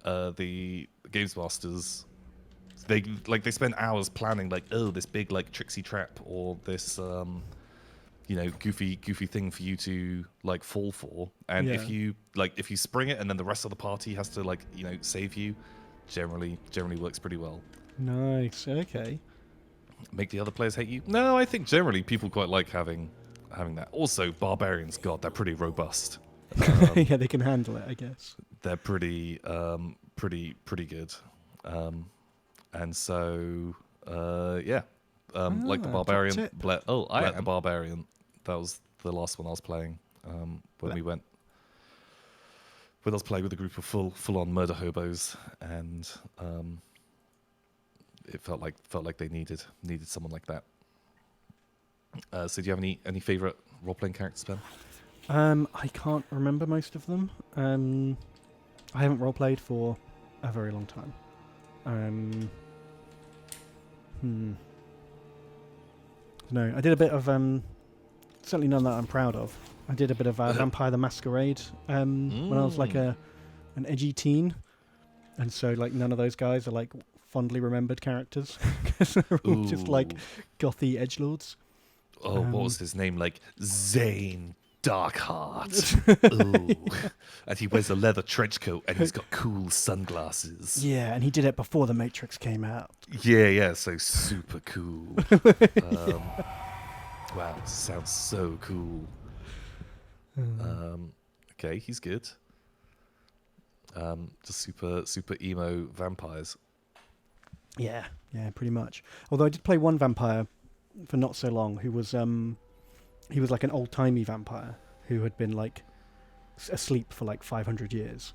[SPEAKER 2] the Games Masters... They spend hours planning, like, oh, this big, like, tricksy trap, or this goofy thing for you to, like, fall for. And if you spring it and then the rest of the party has to, like, save you, generally works pretty well.
[SPEAKER 1] Nice. Okay.
[SPEAKER 2] Make the other players hate you? No, I think generally people quite like having that. Also, barbarians, God, they're pretty robust.
[SPEAKER 1] Yeah, they can handle it, I guess.
[SPEAKER 2] They're pretty good. And so, like the barbarian. I am a barbarian. That was the last one I was playing when we went. When I was playing with a group of full-on murder hobos, and it felt like they needed someone like that. So, do you have any favorite role-playing characters, Ben?
[SPEAKER 1] I can't remember most of them. I haven't role-played for a very long time. No, I did a bit of certainly none that I'm proud of. I did a bit of Vampire the Masquerade when I was like an edgy teen, and so like none of those guys are like fondly remembered characters because they're all just like gothy edgelords.
[SPEAKER 2] Oh, what was his name? Like Zane Darkheart. Ooh. And he wears a leather trench coat and he's got cool sunglasses.
[SPEAKER 1] Yeah, and he did it before The Matrix came out.
[SPEAKER 2] Yeah, so super cool. Wow, sounds so cool. Okay, he's good. Just super emo vampires.
[SPEAKER 1] Yeah, pretty much. Although I did play one vampire for not so long who was he was like an old-timey vampire who had been like asleep for like 500 years.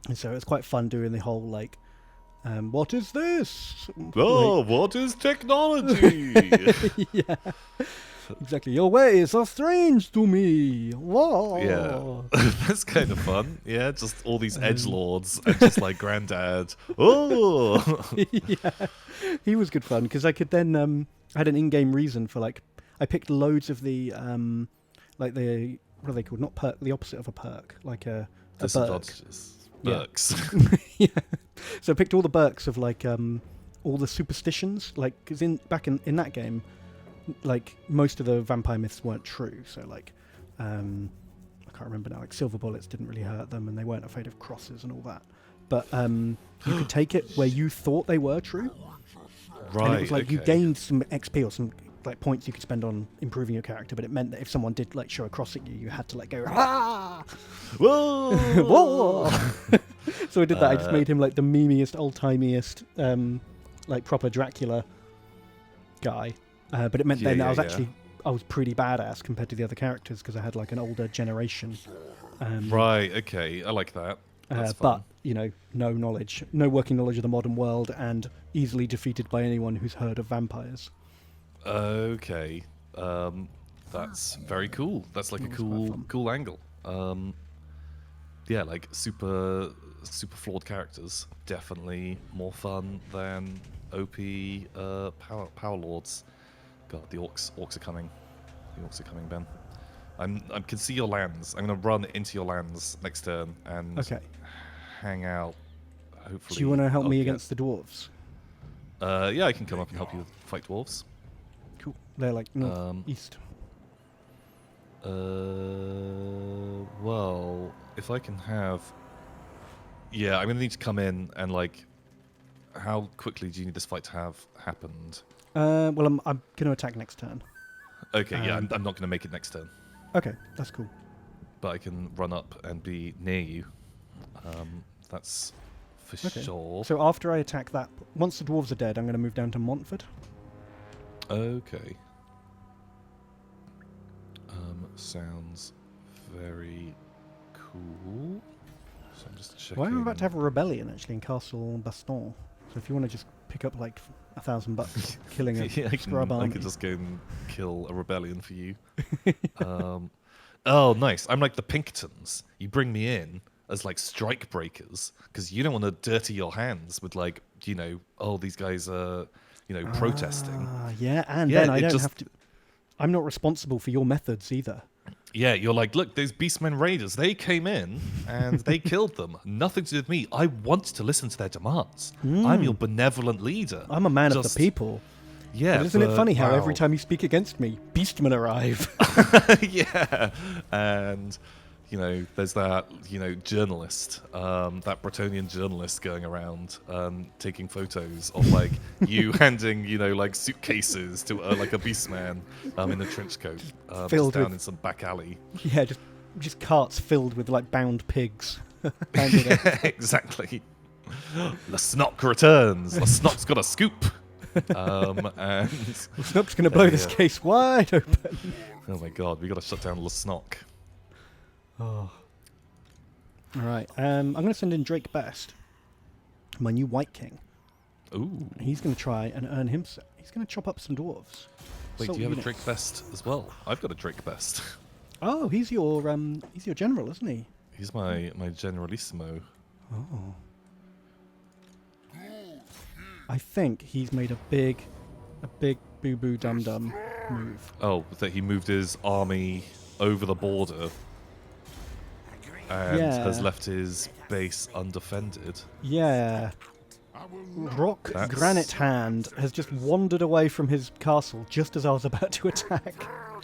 [SPEAKER 1] And so it's quite fun doing the whole like, what is this?
[SPEAKER 2] Oh, like, what is technology?
[SPEAKER 1] Yeah. Exactly. Your ways are strange to me. Whoa.
[SPEAKER 2] Yeah, that's kind of fun. Yeah, just all these edgelords and just like granddad. Oh,
[SPEAKER 1] Yeah, he was good fun because I could then I had an in-game reason for like I picked loads of the like the what are they called? Not perk, the opposite of a perk, like a berk.
[SPEAKER 2] disadvantages.
[SPEAKER 1] Yeah.
[SPEAKER 2] Berks.
[SPEAKER 1] Yeah. So I picked all the berks of like all the superstitions, like because back in that game, like most of the vampire myths weren't true. So like I can't remember now. Like silver bullets didn't really hurt them, and they weren't afraid of crosses and all that. But you could take it where you thought they were true.
[SPEAKER 2] Right.
[SPEAKER 1] And it was like you
[SPEAKER 2] okay.
[SPEAKER 1] gained some XP or some like points you could spend on improving your character, but it meant that if someone did like show a cross at you, you had to like go ah!
[SPEAKER 2] Whoa!
[SPEAKER 1] Whoa! So I did that. I just made him like the memeiest, old-timeiest, like proper Dracula guy. But it meant then I was pretty badass compared to the other characters because I had like an older generation.
[SPEAKER 2] Right. Okay. I like that. That's
[SPEAKER 1] But
[SPEAKER 2] fun.
[SPEAKER 1] you know, no knowledge, no working knowledge of the modern world, and easily defeated by anyone who's heard of vampires.
[SPEAKER 2] Okay. That's very cool. That's like a
[SPEAKER 1] It was quite fun.
[SPEAKER 2] cool angle. Yeah, like super flawed characters. Definitely more fun than OP power lords. God, the orcs are coming. The orcs are coming, Ben. I can see your lands. I'm gonna run into your lands next turn and
[SPEAKER 1] Okay.
[SPEAKER 2] hang out. Hopefully.
[SPEAKER 1] Do you want to help
[SPEAKER 2] I'll
[SPEAKER 1] me
[SPEAKER 2] get-
[SPEAKER 1] against the dwarves?
[SPEAKER 2] Yeah, I can come up and help you fight dwarves.
[SPEAKER 1] Cool. They're like northeast.
[SPEAKER 2] Well, if I can have... Yeah, I'm going to need to come in and, like... How quickly do you need this fight to have happened?
[SPEAKER 1] Well, I'm going to attack next turn.
[SPEAKER 2] Okay, yeah, I'm not going to make it next turn.
[SPEAKER 1] Okay, that's cool.
[SPEAKER 2] But I can run up and be near you. That's for
[SPEAKER 1] Okay.
[SPEAKER 2] sure.
[SPEAKER 1] So after I attack that, once the dwarves are dead, I'm going to move down to Montfort.
[SPEAKER 2] Okay. Sounds very cool. So I'm just checking.
[SPEAKER 1] Well, I'm about to have a rebellion actually in Castle Baston. So if you want to just pick up like $1,000 killing a
[SPEAKER 2] Yeah,
[SPEAKER 1] scrub
[SPEAKER 2] I
[SPEAKER 1] army.
[SPEAKER 2] could just go and kill a rebellion for you. Oh, nice. I'm like the Pinkertons. You bring me in as like strike breakers because you don't want to dirty your hands with like, you know, oh, these guys are, you know, protesting.
[SPEAKER 1] Yeah, and
[SPEAKER 2] Yeah,
[SPEAKER 1] then I
[SPEAKER 2] it
[SPEAKER 1] don't
[SPEAKER 2] just-
[SPEAKER 1] have to... I'm not responsible for your methods either.
[SPEAKER 2] Yeah, you're like, look, those Beastmen Raiders, they came in and they killed them. Nothing to do with me. I want to listen to their demands. I'm your benevolent leader.
[SPEAKER 1] I'm a man of the
[SPEAKER 2] Just-
[SPEAKER 1] people.
[SPEAKER 2] Yeah.
[SPEAKER 1] But isn't it funny how
[SPEAKER 2] wow.
[SPEAKER 1] every time you speak against me, beastmen arrive?
[SPEAKER 2] Yeah, and you know, there's that journalist, that Bretonian journalist going around taking photos of like you handing like suitcases to like a beastman in a trench coat just
[SPEAKER 1] filled
[SPEAKER 2] down
[SPEAKER 1] with-
[SPEAKER 2] in some back alley.
[SPEAKER 1] Yeah, just carts filled with like bound pigs. Handed out.
[SPEAKER 2] Yeah, exactly. The Snock returns. The Snock's got a scoop. And
[SPEAKER 1] Snook's going to blow this
[SPEAKER 2] Yeah.
[SPEAKER 1] case wide open.
[SPEAKER 2] oh my god, we got to shut down the Snock.
[SPEAKER 1] Oh. All right. I'm going to send in Drake Best, my new White King.
[SPEAKER 2] Ooh.
[SPEAKER 1] He's going to try and earn himself. He's going to chop up some dwarves.
[SPEAKER 2] Wait,
[SPEAKER 1] So
[SPEAKER 2] do you have a
[SPEAKER 1] units.
[SPEAKER 2] Drake Best as well? I've got a Drake Best.
[SPEAKER 1] Oh, he's your general, isn't he?
[SPEAKER 2] He's my generalissimo.
[SPEAKER 1] Oh. I think he's made a big boo boo dum dum move.
[SPEAKER 2] Oh, that he moved his army over the border and
[SPEAKER 1] Yeah.
[SPEAKER 2] has left his base undefended.
[SPEAKER 1] Yeah. Rock
[SPEAKER 2] That's-
[SPEAKER 1] Granite Hand has just wandered away from his castle just as I was about to attack.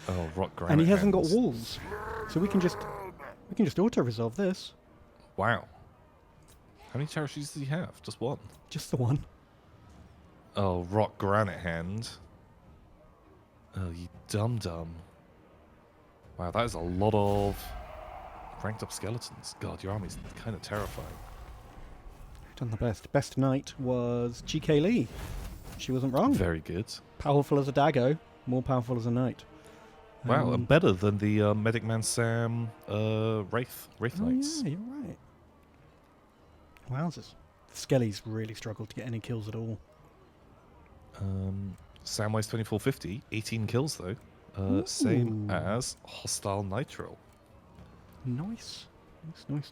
[SPEAKER 2] Oh, rock granite.
[SPEAKER 1] And he hasn't got
[SPEAKER 2] hands.
[SPEAKER 1] walls. So we can just auto-resolve this.
[SPEAKER 2] Wow. How many territories does he have? Just one.
[SPEAKER 1] Just the one.
[SPEAKER 2] Oh, rock granite hand. Oh, you dum-dum. Wow, that is a lot of ranked up skeletons. God, your army's kind of terrifying.
[SPEAKER 1] Done the best. Best knight was GK Lee. She wasn't wrong.
[SPEAKER 2] Very good.
[SPEAKER 1] Powerful as a Dago, more powerful as a knight.
[SPEAKER 2] Wow, and better than the Medic Man Sam Wraith
[SPEAKER 1] Oh,
[SPEAKER 2] Knights.
[SPEAKER 1] yeah, you're right. Wowzers. Skelly's really struggled to get any kills at all.
[SPEAKER 2] Samwise 2450, 18 kills though. Same
[SPEAKER 1] Ooh.
[SPEAKER 2] as Hostile Nitro.
[SPEAKER 1] Nice.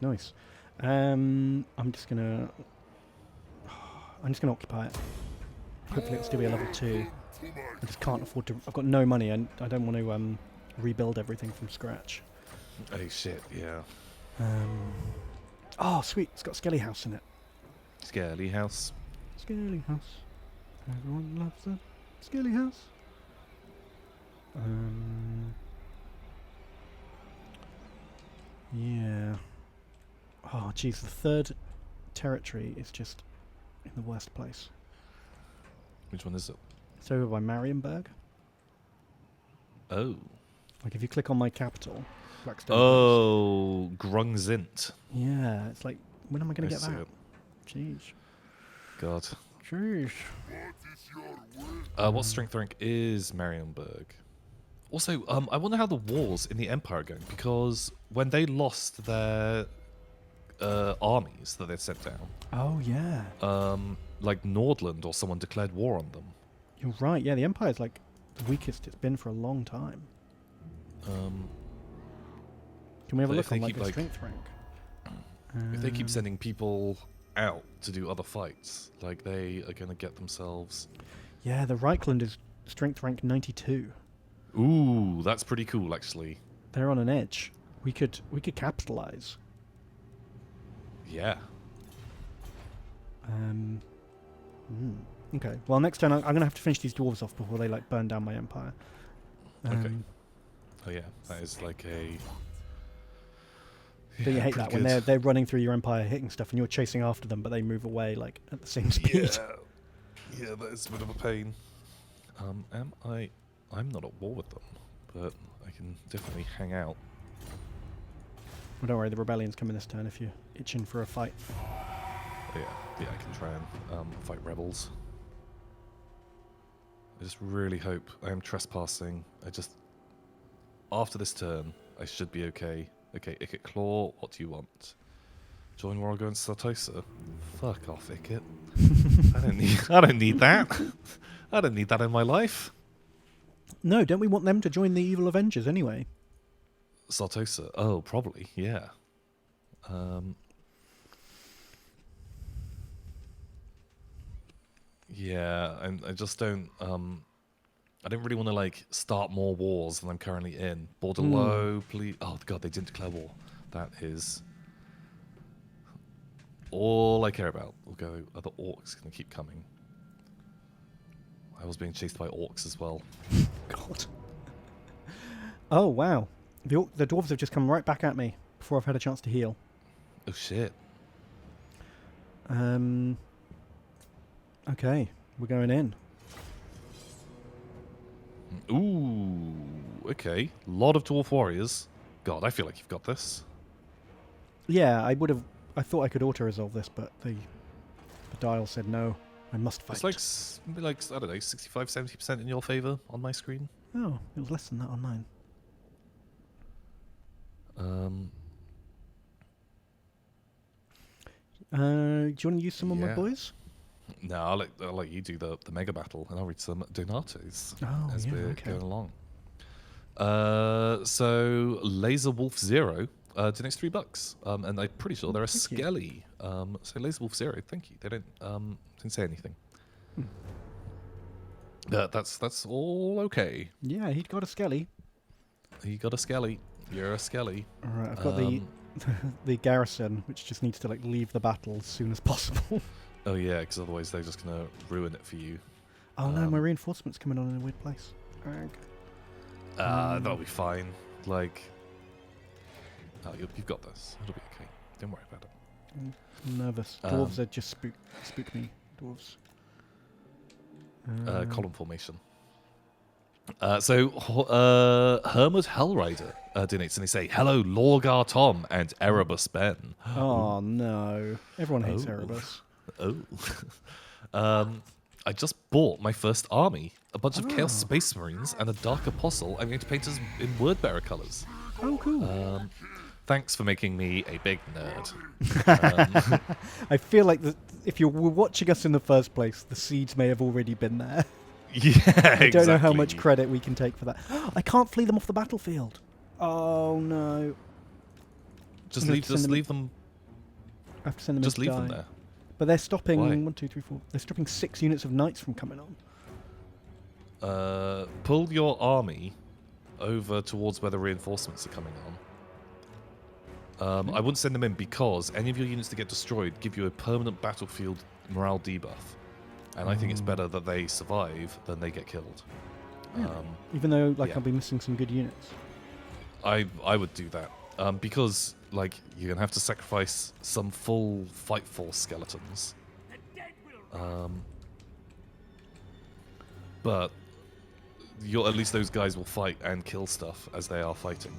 [SPEAKER 1] Nice. I'm just gonna occupy it. Hopefully it'll still be a level 2. I just can't afford to. I've got no money, and I don't want to rebuild everything from scratch.
[SPEAKER 2] Oh shit, yeah.
[SPEAKER 1] Oh, sweet! It's got Skelly House in it.
[SPEAKER 2] Scaly House.
[SPEAKER 1] Skelly House. Everyone loves a Skelly House. Yeah. Oh, jeez, the third territory is just in the worst place.
[SPEAKER 2] Which one is it?
[SPEAKER 1] It's over by Marienburg.
[SPEAKER 2] Oh.
[SPEAKER 1] Like, if you click on my capital, Blackstone.
[SPEAKER 2] Oh, Grungzint.
[SPEAKER 1] Yeah, it's like, when am I going to get
[SPEAKER 2] see
[SPEAKER 1] that?
[SPEAKER 2] it.
[SPEAKER 1] Jeez.
[SPEAKER 2] God.
[SPEAKER 1] Jeez.
[SPEAKER 2] What strength rank is Marienburg? Also, I wonder how the wars in the Empire are going, because when they lost their armies that they'd sent down,
[SPEAKER 1] Oh, yeah.
[SPEAKER 2] like Nordland or someone declared war on them.
[SPEAKER 1] You're right. Yeah, the Empire's like the weakest it's been for a long time. Can we have a
[SPEAKER 2] But
[SPEAKER 1] look
[SPEAKER 2] if they
[SPEAKER 1] on like
[SPEAKER 2] keep,
[SPEAKER 1] the
[SPEAKER 2] like-
[SPEAKER 1] strength rank?
[SPEAKER 2] If they keep sending people out to do other fights, like they are going to get themselves...
[SPEAKER 1] Yeah, the Reichland is strength rank 92.
[SPEAKER 2] Ooh, that's pretty cool, actually.
[SPEAKER 1] They're on an edge. We could capitalize.
[SPEAKER 2] Yeah.
[SPEAKER 1] Okay. Well, next turn I'm gonna have to finish these dwarves off before they like burn down my empire.
[SPEAKER 2] Okay. Oh yeah, that is like a...
[SPEAKER 1] Don't you
[SPEAKER 2] Yeah,
[SPEAKER 1] hate
[SPEAKER 2] pretty
[SPEAKER 1] that when
[SPEAKER 2] good.
[SPEAKER 1] they're running through your empire, hitting stuff, and you're chasing after them, but they move away like at the same speed?
[SPEAKER 2] Yeah, that is a bit of a pain. I'm not at war with them, but I can definitely hang out.
[SPEAKER 1] Well, don't worry, the rebellion's coming this turn if you're itching for a fight.
[SPEAKER 2] Oh, yeah, I can try and fight rebels. I just really hope I am trespassing. After this turn, I should be okay. Okay, Icket Claw, what do you want? Join War against Sartosa? Fuck off, Icket. I don't need that. I don't need that in my life.
[SPEAKER 1] No, don't we want them to join the evil Avengers anyway?
[SPEAKER 2] Sartosa? Oh, probably, yeah. Yeah, I just don't... I don't really want to, like, start more wars than I'm currently in. Bordelot, please... Oh, God, they didn't declare war. That is... all I care about. We'll go... Are the orcs going to keep coming? I was being chased by orcs as well.
[SPEAKER 1] God. Oh, wow. The dwarves have just come right back at me before I've had a chance to heal.
[SPEAKER 2] Oh, shit.
[SPEAKER 1] Okay, we're going in.
[SPEAKER 2] Ooh, okay. Lot of dwarf warriors. God, I feel like you've got this.
[SPEAKER 1] Yeah, I thought I could auto-resolve this, but the dial said no. I must fight.
[SPEAKER 2] It's like I don't know, 65, 70% in your favor on my screen.
[SPEAKER 1] Oh, it was less than that on mine. Do you want to use some of my
[SPEAKER 2] Yeah.
[SPEAKER 1] boys?
[SPEAKER 2] No, I'll let you do the mega battle, and I'll read some donatos
[SPEAKER 1] Oh,
[SPEAKER 2] as
[SPEAKER 1] yeah,
[SPEAKER 2] we're
[SPEAKER 1] okay.
[SPEAKER 2] going along. So Laser Wolf Zero donates $3, and I'm pretty sure they're a
[SPEAKER 1] Thank you.
[SPEAKER 2] skelly. So Laser Wolf Zero, thank you. They didn't say anything. That's all okay.
[SPEAKER 1] Yeah, he'd got a skelly.
[SPEAKER 2] You got a skelly. You're a skelly.
[SPEAKER 1] All right, I've got the garrison, which just needs to like leave the battle as soon as possible.
[SPEAKER 2] Oh yeah, because otherwise they're just gonna ruin it for you.
[SPEAKER 1] Oh no, my reinforcements coming on in a weird place.
[SPEAKER 2] That'll be fine. Like, you've got this. It'll be okay. Don't worry about it.
[SPEAKER 1] I'm nervous. Dwarves are just spook me. Dwarves.
[SPEAKER 2] Column formation. So Hermod Hellrider donates and they say, "Hello, Lorgar Tom and Erebus Ben."
[SPEAKER 1] Oh no! Everyone hates
[SPEAKER 2] Oh.
[SPEAKER 1] Erebus.
[SPEAKER 2] Oh. I just bought my first army. A bunch of Chaos Space Marines and a Dark Apostle. I'm going to paint us in Wordbearer colours.
[SPEAKER 1] Oh, cool.
[SPEAKER 2] Thanks for making me a big nerd.
[SPEAKER 1] I feel like if you were watching us in the first place, the seeds may have already been there.
[SPEAKER 2] Yeah,
[SPEAKER 1] I don't know how
[SPEAKER 2] exactly.
[SPEAKER 1] much credit we can take for that. I can't flee them off the battlefield. Oh no.
[SPEAKER 2] Just
[SPEAKER 1] I'm gonna
[SPEAKER 2] leave,
[SPEAKER 1] send
[SPEAKER 2] just
[SPEAKER 1] them-
[SPEAKER 2] leave them.
[SPEAKER 1] I have to send them
[SPEAKER 2] Just
[SPEAKER 1] in to
[SPEAKER 2] leave them
[SPEAKER 1] die.
[SPEAKER 2] there.
[SPEAKER 1] But they're stopping
[SPEAKER 2] Why?
[SPEAKER 1] 1, 2, 3, 4. They're stopping 6 units of knights from coming on.
[SPEAKER 2] Pull your army over towards where the reinforcements are coming on. I wouldn't send them in because any of your units that get destroyed give you a permanent battlefield morale debuff. And I think it's better that they survive than they get killed.
[SPEAKER 1] Even though
[SPEAKER 2] yeah.
[SPEAKER 1] I'll be missing some good units.
[SPEAKER 2] I would do that. Because, like, you're going to have to sacrifice some full fight force skeletons. But at least those guys will fight and kill stuff as they are fighting.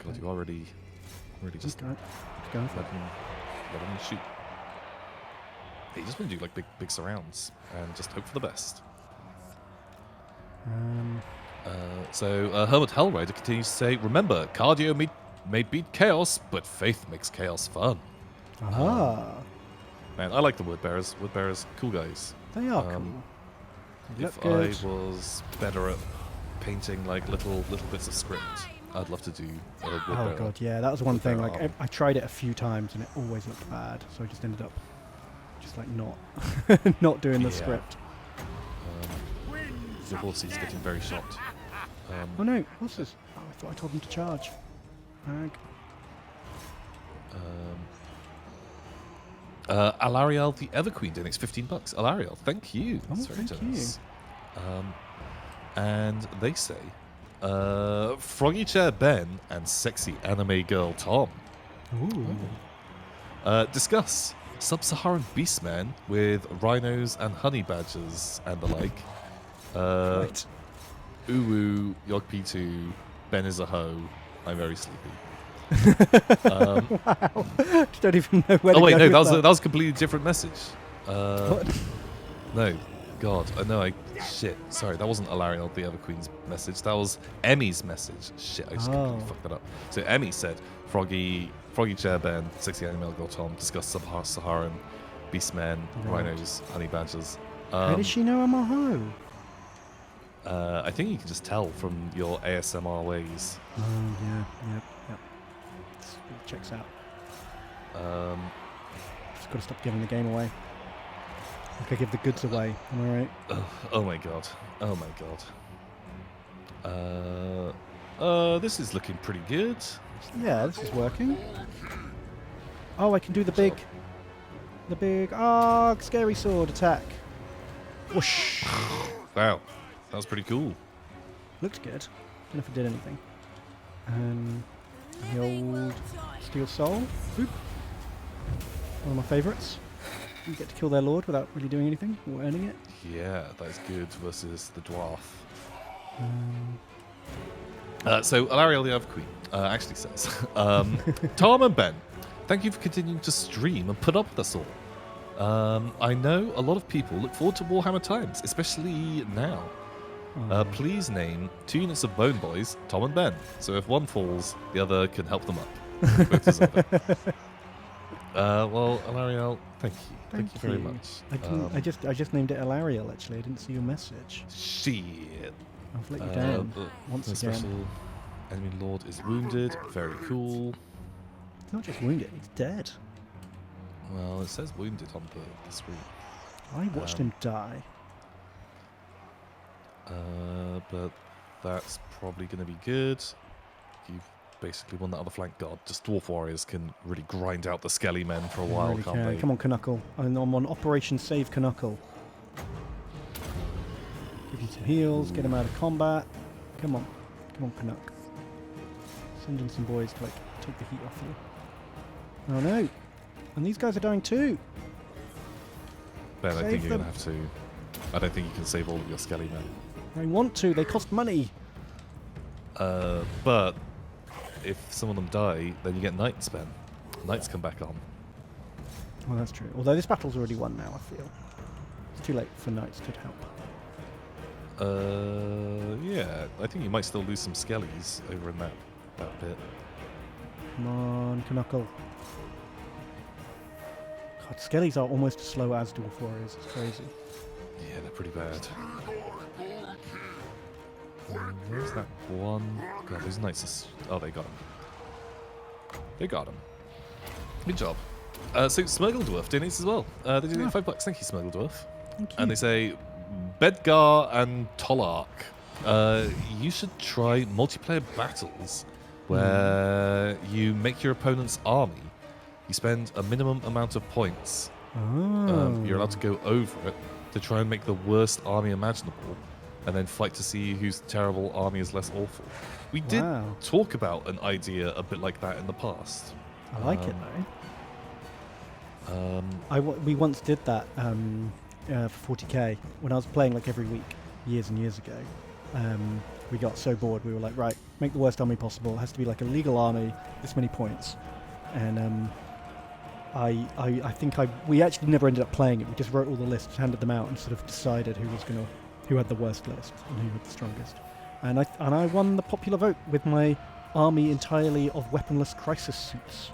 [SPEAKER 2] God, you already just
[SPEAKER 1] Okay. Go for it.
[SPEAKER 2] let them shoot. Hey, you just want to do like big surrounds and just hope for the best. So Hermit Hellrider continues to say, remember, cardio may beat chaos, but faith makes chaos fun.
[SPEAKER 1] Aha.
[SPEAKER 2] Man, I like the wood bearers. Wood bearers, cool guys.
[SPEAKER 1] They are cool. They
[SPEAKER 2] If
[SPEAKER 1] look
[SPEAKER 2] I
[SPEAKER 1] good.
[SPEAKER 2] was better at painting like little bits of script, I'd love to do a wood bearer.
[SPEAKER 1] Oh god, yeah, that was one thing.
[SPEAKER 2] bearer
[SPEAKER 1] Like
[SPEAKER 2] armor.
[SPEAKER 1] I tried it a few times and it always looked bad, so I just ended up just like not doing the
[SPEAKER 2] Yeah.
[SPEAKER 1] script.
[SPEAKER 2] Your horse is getting very shot.
[SPEAKER 1] Oh no, what's this? Oh, I thought I told them to charge. Ag.
[SPEAKER 2] Alariel the Everqueen donates $15. Alariel, thank you.
[SPEAKER 1] Oh,
[SPEAKER 2] That's very
[SPEAKER 1] thank
[SPEAKER 2] generous. And they say, Froggy Chair Ben and sexy anime girl Tom
[SPEAKER 1] Ooh.
[SPEAKER 2] discuss Sub-Saharan Beastmen with rhinos and honey badgers and the like.
[SPEAKER 1] Right.
[SPEAKER 2] Uwu, Yog P2, Ben is a hoe, I'm very sleepy.
[SPEAKER 1] Wow. Don't even know where to
[SPEAKER 2] Oh wait,
[SPEAKER 1] go
[SPEAKER 2] no,
[SPEAKER 1] with
[SPEAKER 2] that was a completely different message.
[SPEAKER 1] What?
[SPEAKER 2] No, God, shit. Sorry, that wasn't Alariel the Everqueen's message. That was Emmy's message. Shit, I just completely fucked that up. So Emmy said, Froggy Chair Ben, sexy animal girl Tom, discuss Sub-Saharan Beastmen,
[SPEAKER 1] Right.
[SPEAKER 2] rhinos, honey badgers.
[SPEAKER 1] How does she know I'm a hoe?
[SPEAKER 2] I think you can just tell from your ASMR ways.
[SPEAKER 1] Oh yeah, yep. It checks out. Just gotta stop giving the game away. Like I give the goods away. Am I right?
[SPEAKER 2] Oh my god. Oh my god. This is looking pretty good.
[SPEAKER 1] Yeah, this is working. Oh, I can do the big, scary sword attack. Whoosh.
[SPEAKER 2] Wow, that was pretty cool.
[SPEAKER 1] Looked good. Don't know if it did anything. The old Steel Soul. Boop. One of my favourites. You get to kill their lord without really doing anything or earning it.
[SPEAKER 2] Yeah, that is good versus the dwarf. So Alariel the Everqueen actually says, Tom and Ben, thank you for continuing to stream and put up with us all. I know a lot of people look forward to Warhammer times, especially now. Please name 2 units of Bone Boys, Tom and Ben. So if one falls, the other can help them up. Both deserve it. Well, Alariel, thank you. Thank you very much.
[SPEAKER 1] I just named it Alariel actually. I didn't see your message.
[SPEAKER 2] Shit.
[SPEAKER 1] I've let you down once
[SPEAKER 2] The
[SPEAKER 1] again.
[SPEAKER 2] special enemy lord is wounded. Very cool.
[SPEAKER 1] He's not just wounded, he's dead.
[SPEAKER 2] Well, it says wounded on the screen.
[SPEAKER 1] I watched him die.
[SPEAKER 2] But that's probably going to be good. You've basically won that other flank guard. Just dwarf warriors can really grind out the skelly men for a while,
[SPEAKER 1] Really
[SPEAKER 2] can't
[SPEAKER 1] can.
[SPEAKER 2] they?
[SPEAKER 1] Come on, Knuckle. I'm on Operation Save Knuckle. Give you some heals, get him out of combat. Come on, Canuck. Send in some boys to take the heat off you. Oh no! And these guys are dying too.
[SPEAKER 2] Ben, I
[SPEAKER 1] Save
[SPEAKER 2] think you're
[SPEAKER 1] them.
[SPEAKER 2] going to have to. I don't think you can save all of your skelly men.
[SPEAKER 1] I want to. They cost money.
[SPEAKER 2] But if some of them die, then you get knights, Ben. Knights come back on.
[SPEAKER 1] Well, that's true. Although this battle's already won now, I feel. It's too late for knights to help.
[SPEAKER 2] Yeah, I think you might still lose some skellies over in that bit.
[SPEAKER 1] Come on, Knuckle. God, Skellies are almost as slow as Dwarf Warriors. It's crazy.
[SPEAKER 2] Yeah, they're pretty bad. Where's that one? God, those knights are... Oh, they got him. They got him. Good job. So Smurgle Dwarf donates as well. They donate $5. Thank you, Smurgle Dwarf.
[SPEAKER 1] Thank you.
[SPEAKER 2] And they say, Bedgar and Tolark, you should try multiplayer battles where you make your opponent's army. You spend a minimum amount of points. You're allowed to go over it to try and make the worst army imaginable, and then fight to see whose terrible army is less awful. We did talk about an idea a bit like that in the past.
[SPEAKER 1] I like it though. We once did that for 40k when I was playing like every week, years and years ago. We got so bored, we were like, right, make the worst army possible. It has to be like a legal army, this many points. And I think we actually never ended up playing it. We just wrote all the lists, handed them out, and sort of decided who had the worst list and who had the strongest. And I won the popular vote with my army entirely of weaponless crisis suits.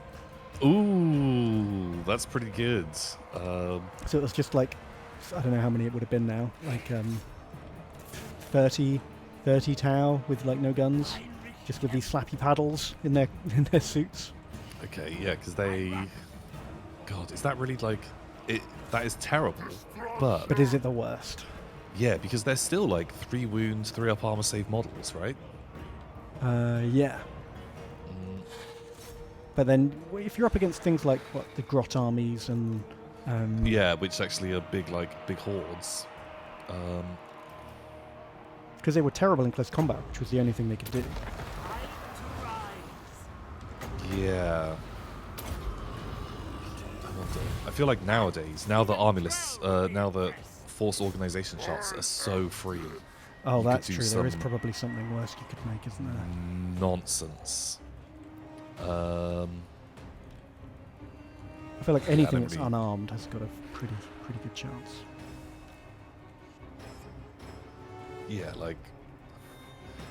[SPEAKER 2] Ooh, that's pretty good.
[SPEAKER 1] So it was just like, I don't know how many it would have been now, like 30 Tau with like no guns, just with these slappy paddles in their suits.
[SPEAKER 2] Okay, yeah, because they... God, is that really like... That is terrible,
[SPEAKER 1] But is it the worst?
[SPEAKER 2] Yeah, because they're still like 3 wounds, 3 up armor save models, right?
[SPEAKER 1] Yeah. But then, if you're up against things like the Grot armies and
[SPEAKER 2] yeah, which actually are big hordes.
[SPEAKER 1] Because they were terrible in close combat, which was the only thing they could do.
[SPEAKER 2] Yeah. I feel like nowadays, now the army lists, now the force organization charts are so free.
[SPEAKER 1] Oh, that's true. There is probably something worse you could make, isn't there?
[SPEAKER 2] Nonsense.
[SPEAKER 1] I feel like anything that's unarmed has got a pretty good chance.
[SPEAKER 2] Yeah, like,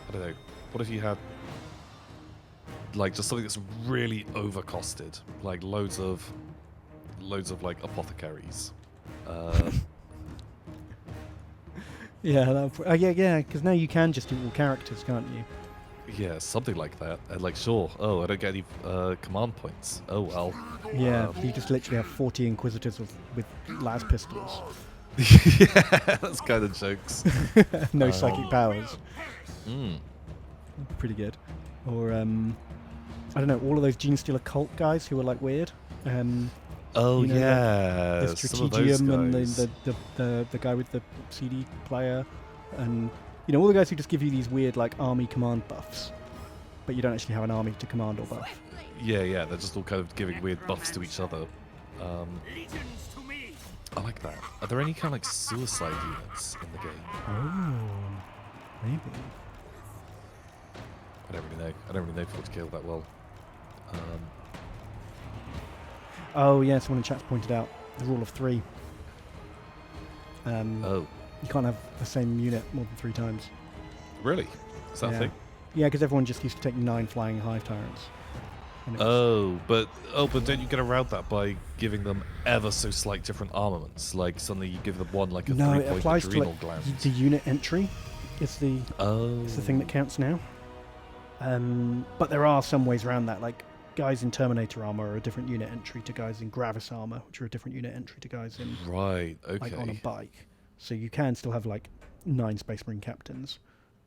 [SPEAKER 2] I don't know. What if you had like just something that's really overcosted, like loads of like apothecaries.
[SPEAKER 1] Yeah, because now you can just do all characters, can't you?
[SPEAKER 2] Yeah, something like that. And like, sure. Oh, I don't get any command points. Oh well.
[SPEAKER 1] Yeah, you just literally have 40 Inquisitors with las pistols.
[SPEAKER 2] Yeah, that's kind of jokes.
[SPEAKER 1] No psychic powers.
[SPEAKER 2] Mm.
[SPEAKER 1] Pretty good. Or I don't know, all of those Gene Stealer cult guys who were like weird.
[SPEAKER 2] Oh,
[SPEAKER 1] you know,
[SPEAKER 2] yeah,
[SPEAKER 1] like the Strategium and the guy with the CD player, and you know, all the guys who just give you these weird like army command buffs, but you don't actually have an army to command or buff.
[SPEAKER 2] Yeah, they're just all kind of giving weird buffs to each other. I like that. Are there any kind of like suicide units in the game?
[SPEAKER 1] Oh, maybe.
[SPEAKER 2] I don't really know 40k that well.
[SPEAKER 1] Oh yeah, someone in chat's pointed out the rule of 3.
[SPEAKER 2] Oh,
[SPEAKER 1] you can't have the same unit more than 3 times.
[SPEAKER 2] really? Is that a thing?
[SPEAKER 1] Yeah, because everyone just used to take 9 flying hive tyrants.
[SPEAKER 2] But don't you get around that by giving them ever so slight different armaments? Like suddenly you give them one like a 3-point adrenal gland.
[SPEAKER 1] The unit entry is the thing that counts now. But there are some ways around that. Like guys in Terminator armor are a different unit entry to guys in Gravis armor, which are a different unit entry to guys in
[SPEAKER 2] right. Okay.
[SPEAKER 1] like on a bike. So you can still have like 9 Space Marine captains,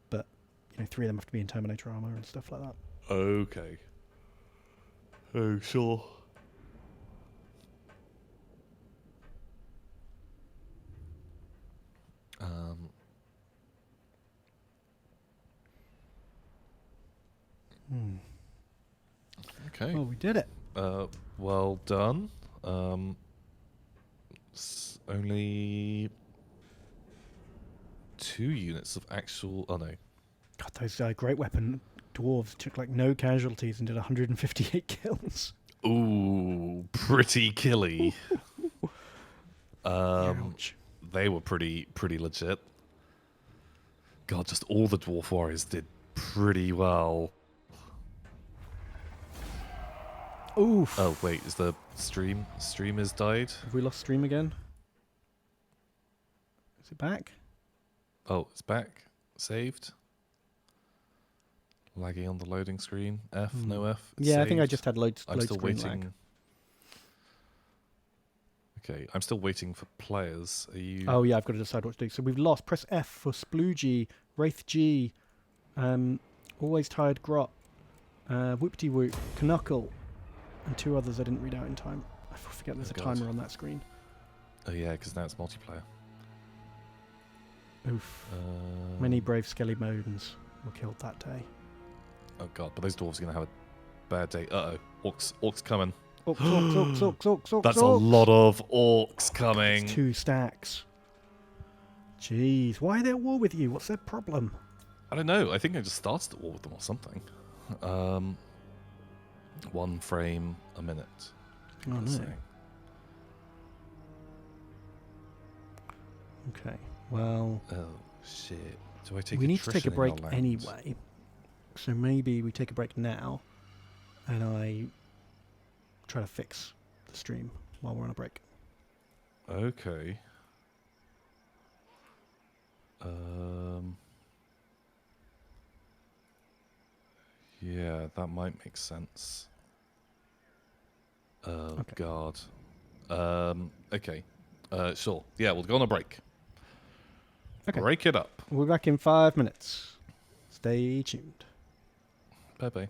[SPEAKER 1] but you know 3 of them have to be in Terminator armor and stuff like that.
[SPEAKER 2] Okay. Oh, sure. Okay.
[SPEAKER 1] Well, we did it.
[SPEAKER 2] Well done. Only 2 units of actual... Oh, no.
[SPEAKER 1] God, those Great Weapon dwarves took like no casualties and did 158 kills.
[SPEAKER 2] Ooh, pretty killy.
[SPEAKER 1] Ouch.
[SPEAKER 2] They were pretty legit. God, just all the Dwarf Warriors did pretty well.
[SPEAKER 1] Oof.
[SPEAKER 2] Oh wait, is the stream is died?
[SPEAKER 1] Have we lost stream again? Is it back?
[SPEAKER 2] Oh, it's back. Saved. Laggy on the loading screen. F, no F.
[SPEAKER 1] Yeah, I think I
[SPEAKER 2] saved.
[SPEAKER 1] just had load
[SPEAKER 2] I'm still
[SPEAKER 1] screen
[SPEAKER 2] waiting.
[SPEAKER 1] lag.
[SPEAKER 2] Okay, I'm still waiting for players. Are you?
[SPEAKER 1] Oh yeah, I've got to decide what to do. So we've lost. Press F for Sploogie, Wraith G, Always Tired Grot, Whoopty Whoop, Knuckle, and 2 others I didn't read out in time. I forget there's a
[SPEAKER 2] God.
[SPEAKER 1] timer on that screen.
[SPEAKER 2] Oh yeah, because now it's multiplayer.
[SPEAKER 1] Oof. Many brave skelly bones were killed that day.
[SPEAKER 2] Oh god, but those dwarves are gonna have a bad day. Uh oh, orcs coming.
[SPEAKER 1] Orcs.
[SPEAKER 2] That's a lot of orcs coming.
[SPEAKER 1] It's 2 stacks. Jeez, why are they at war with you? What's their problem?
[SPEAKER 2] I don't know. I think I just started at war with them or something. 1 frame a minute.
[SPEAKER 1] Oh no.
[SPEAKER 2] Saying.
[SPEAKER 1] Okay, well,
[SPEAKER 2] Oh shit! Do I take?
[SPEAKER 1] we need to take a
[SPEAKER 2] attrition in
[SPEAKER 1] break
[SPEAKER 2] our land?
[SPEAKER 1] anyway. So maybe we take a break now, and I try to fix the stream while we're on a break.
[SPEAKER 2] Okay. Yeah, that might make sense. Oh
[SPEAKER 1] Okay.
[SPEAKER 2] god. Okay. Sure. Yeah, we'll go on a break.
[SPEAKER 1] Okay.
[SPEAKER 2] Break it up.
[SPEAKER 1] We'll be back in 5 minutes. Stay tuned.
[SPEAKER 2] Bye bye.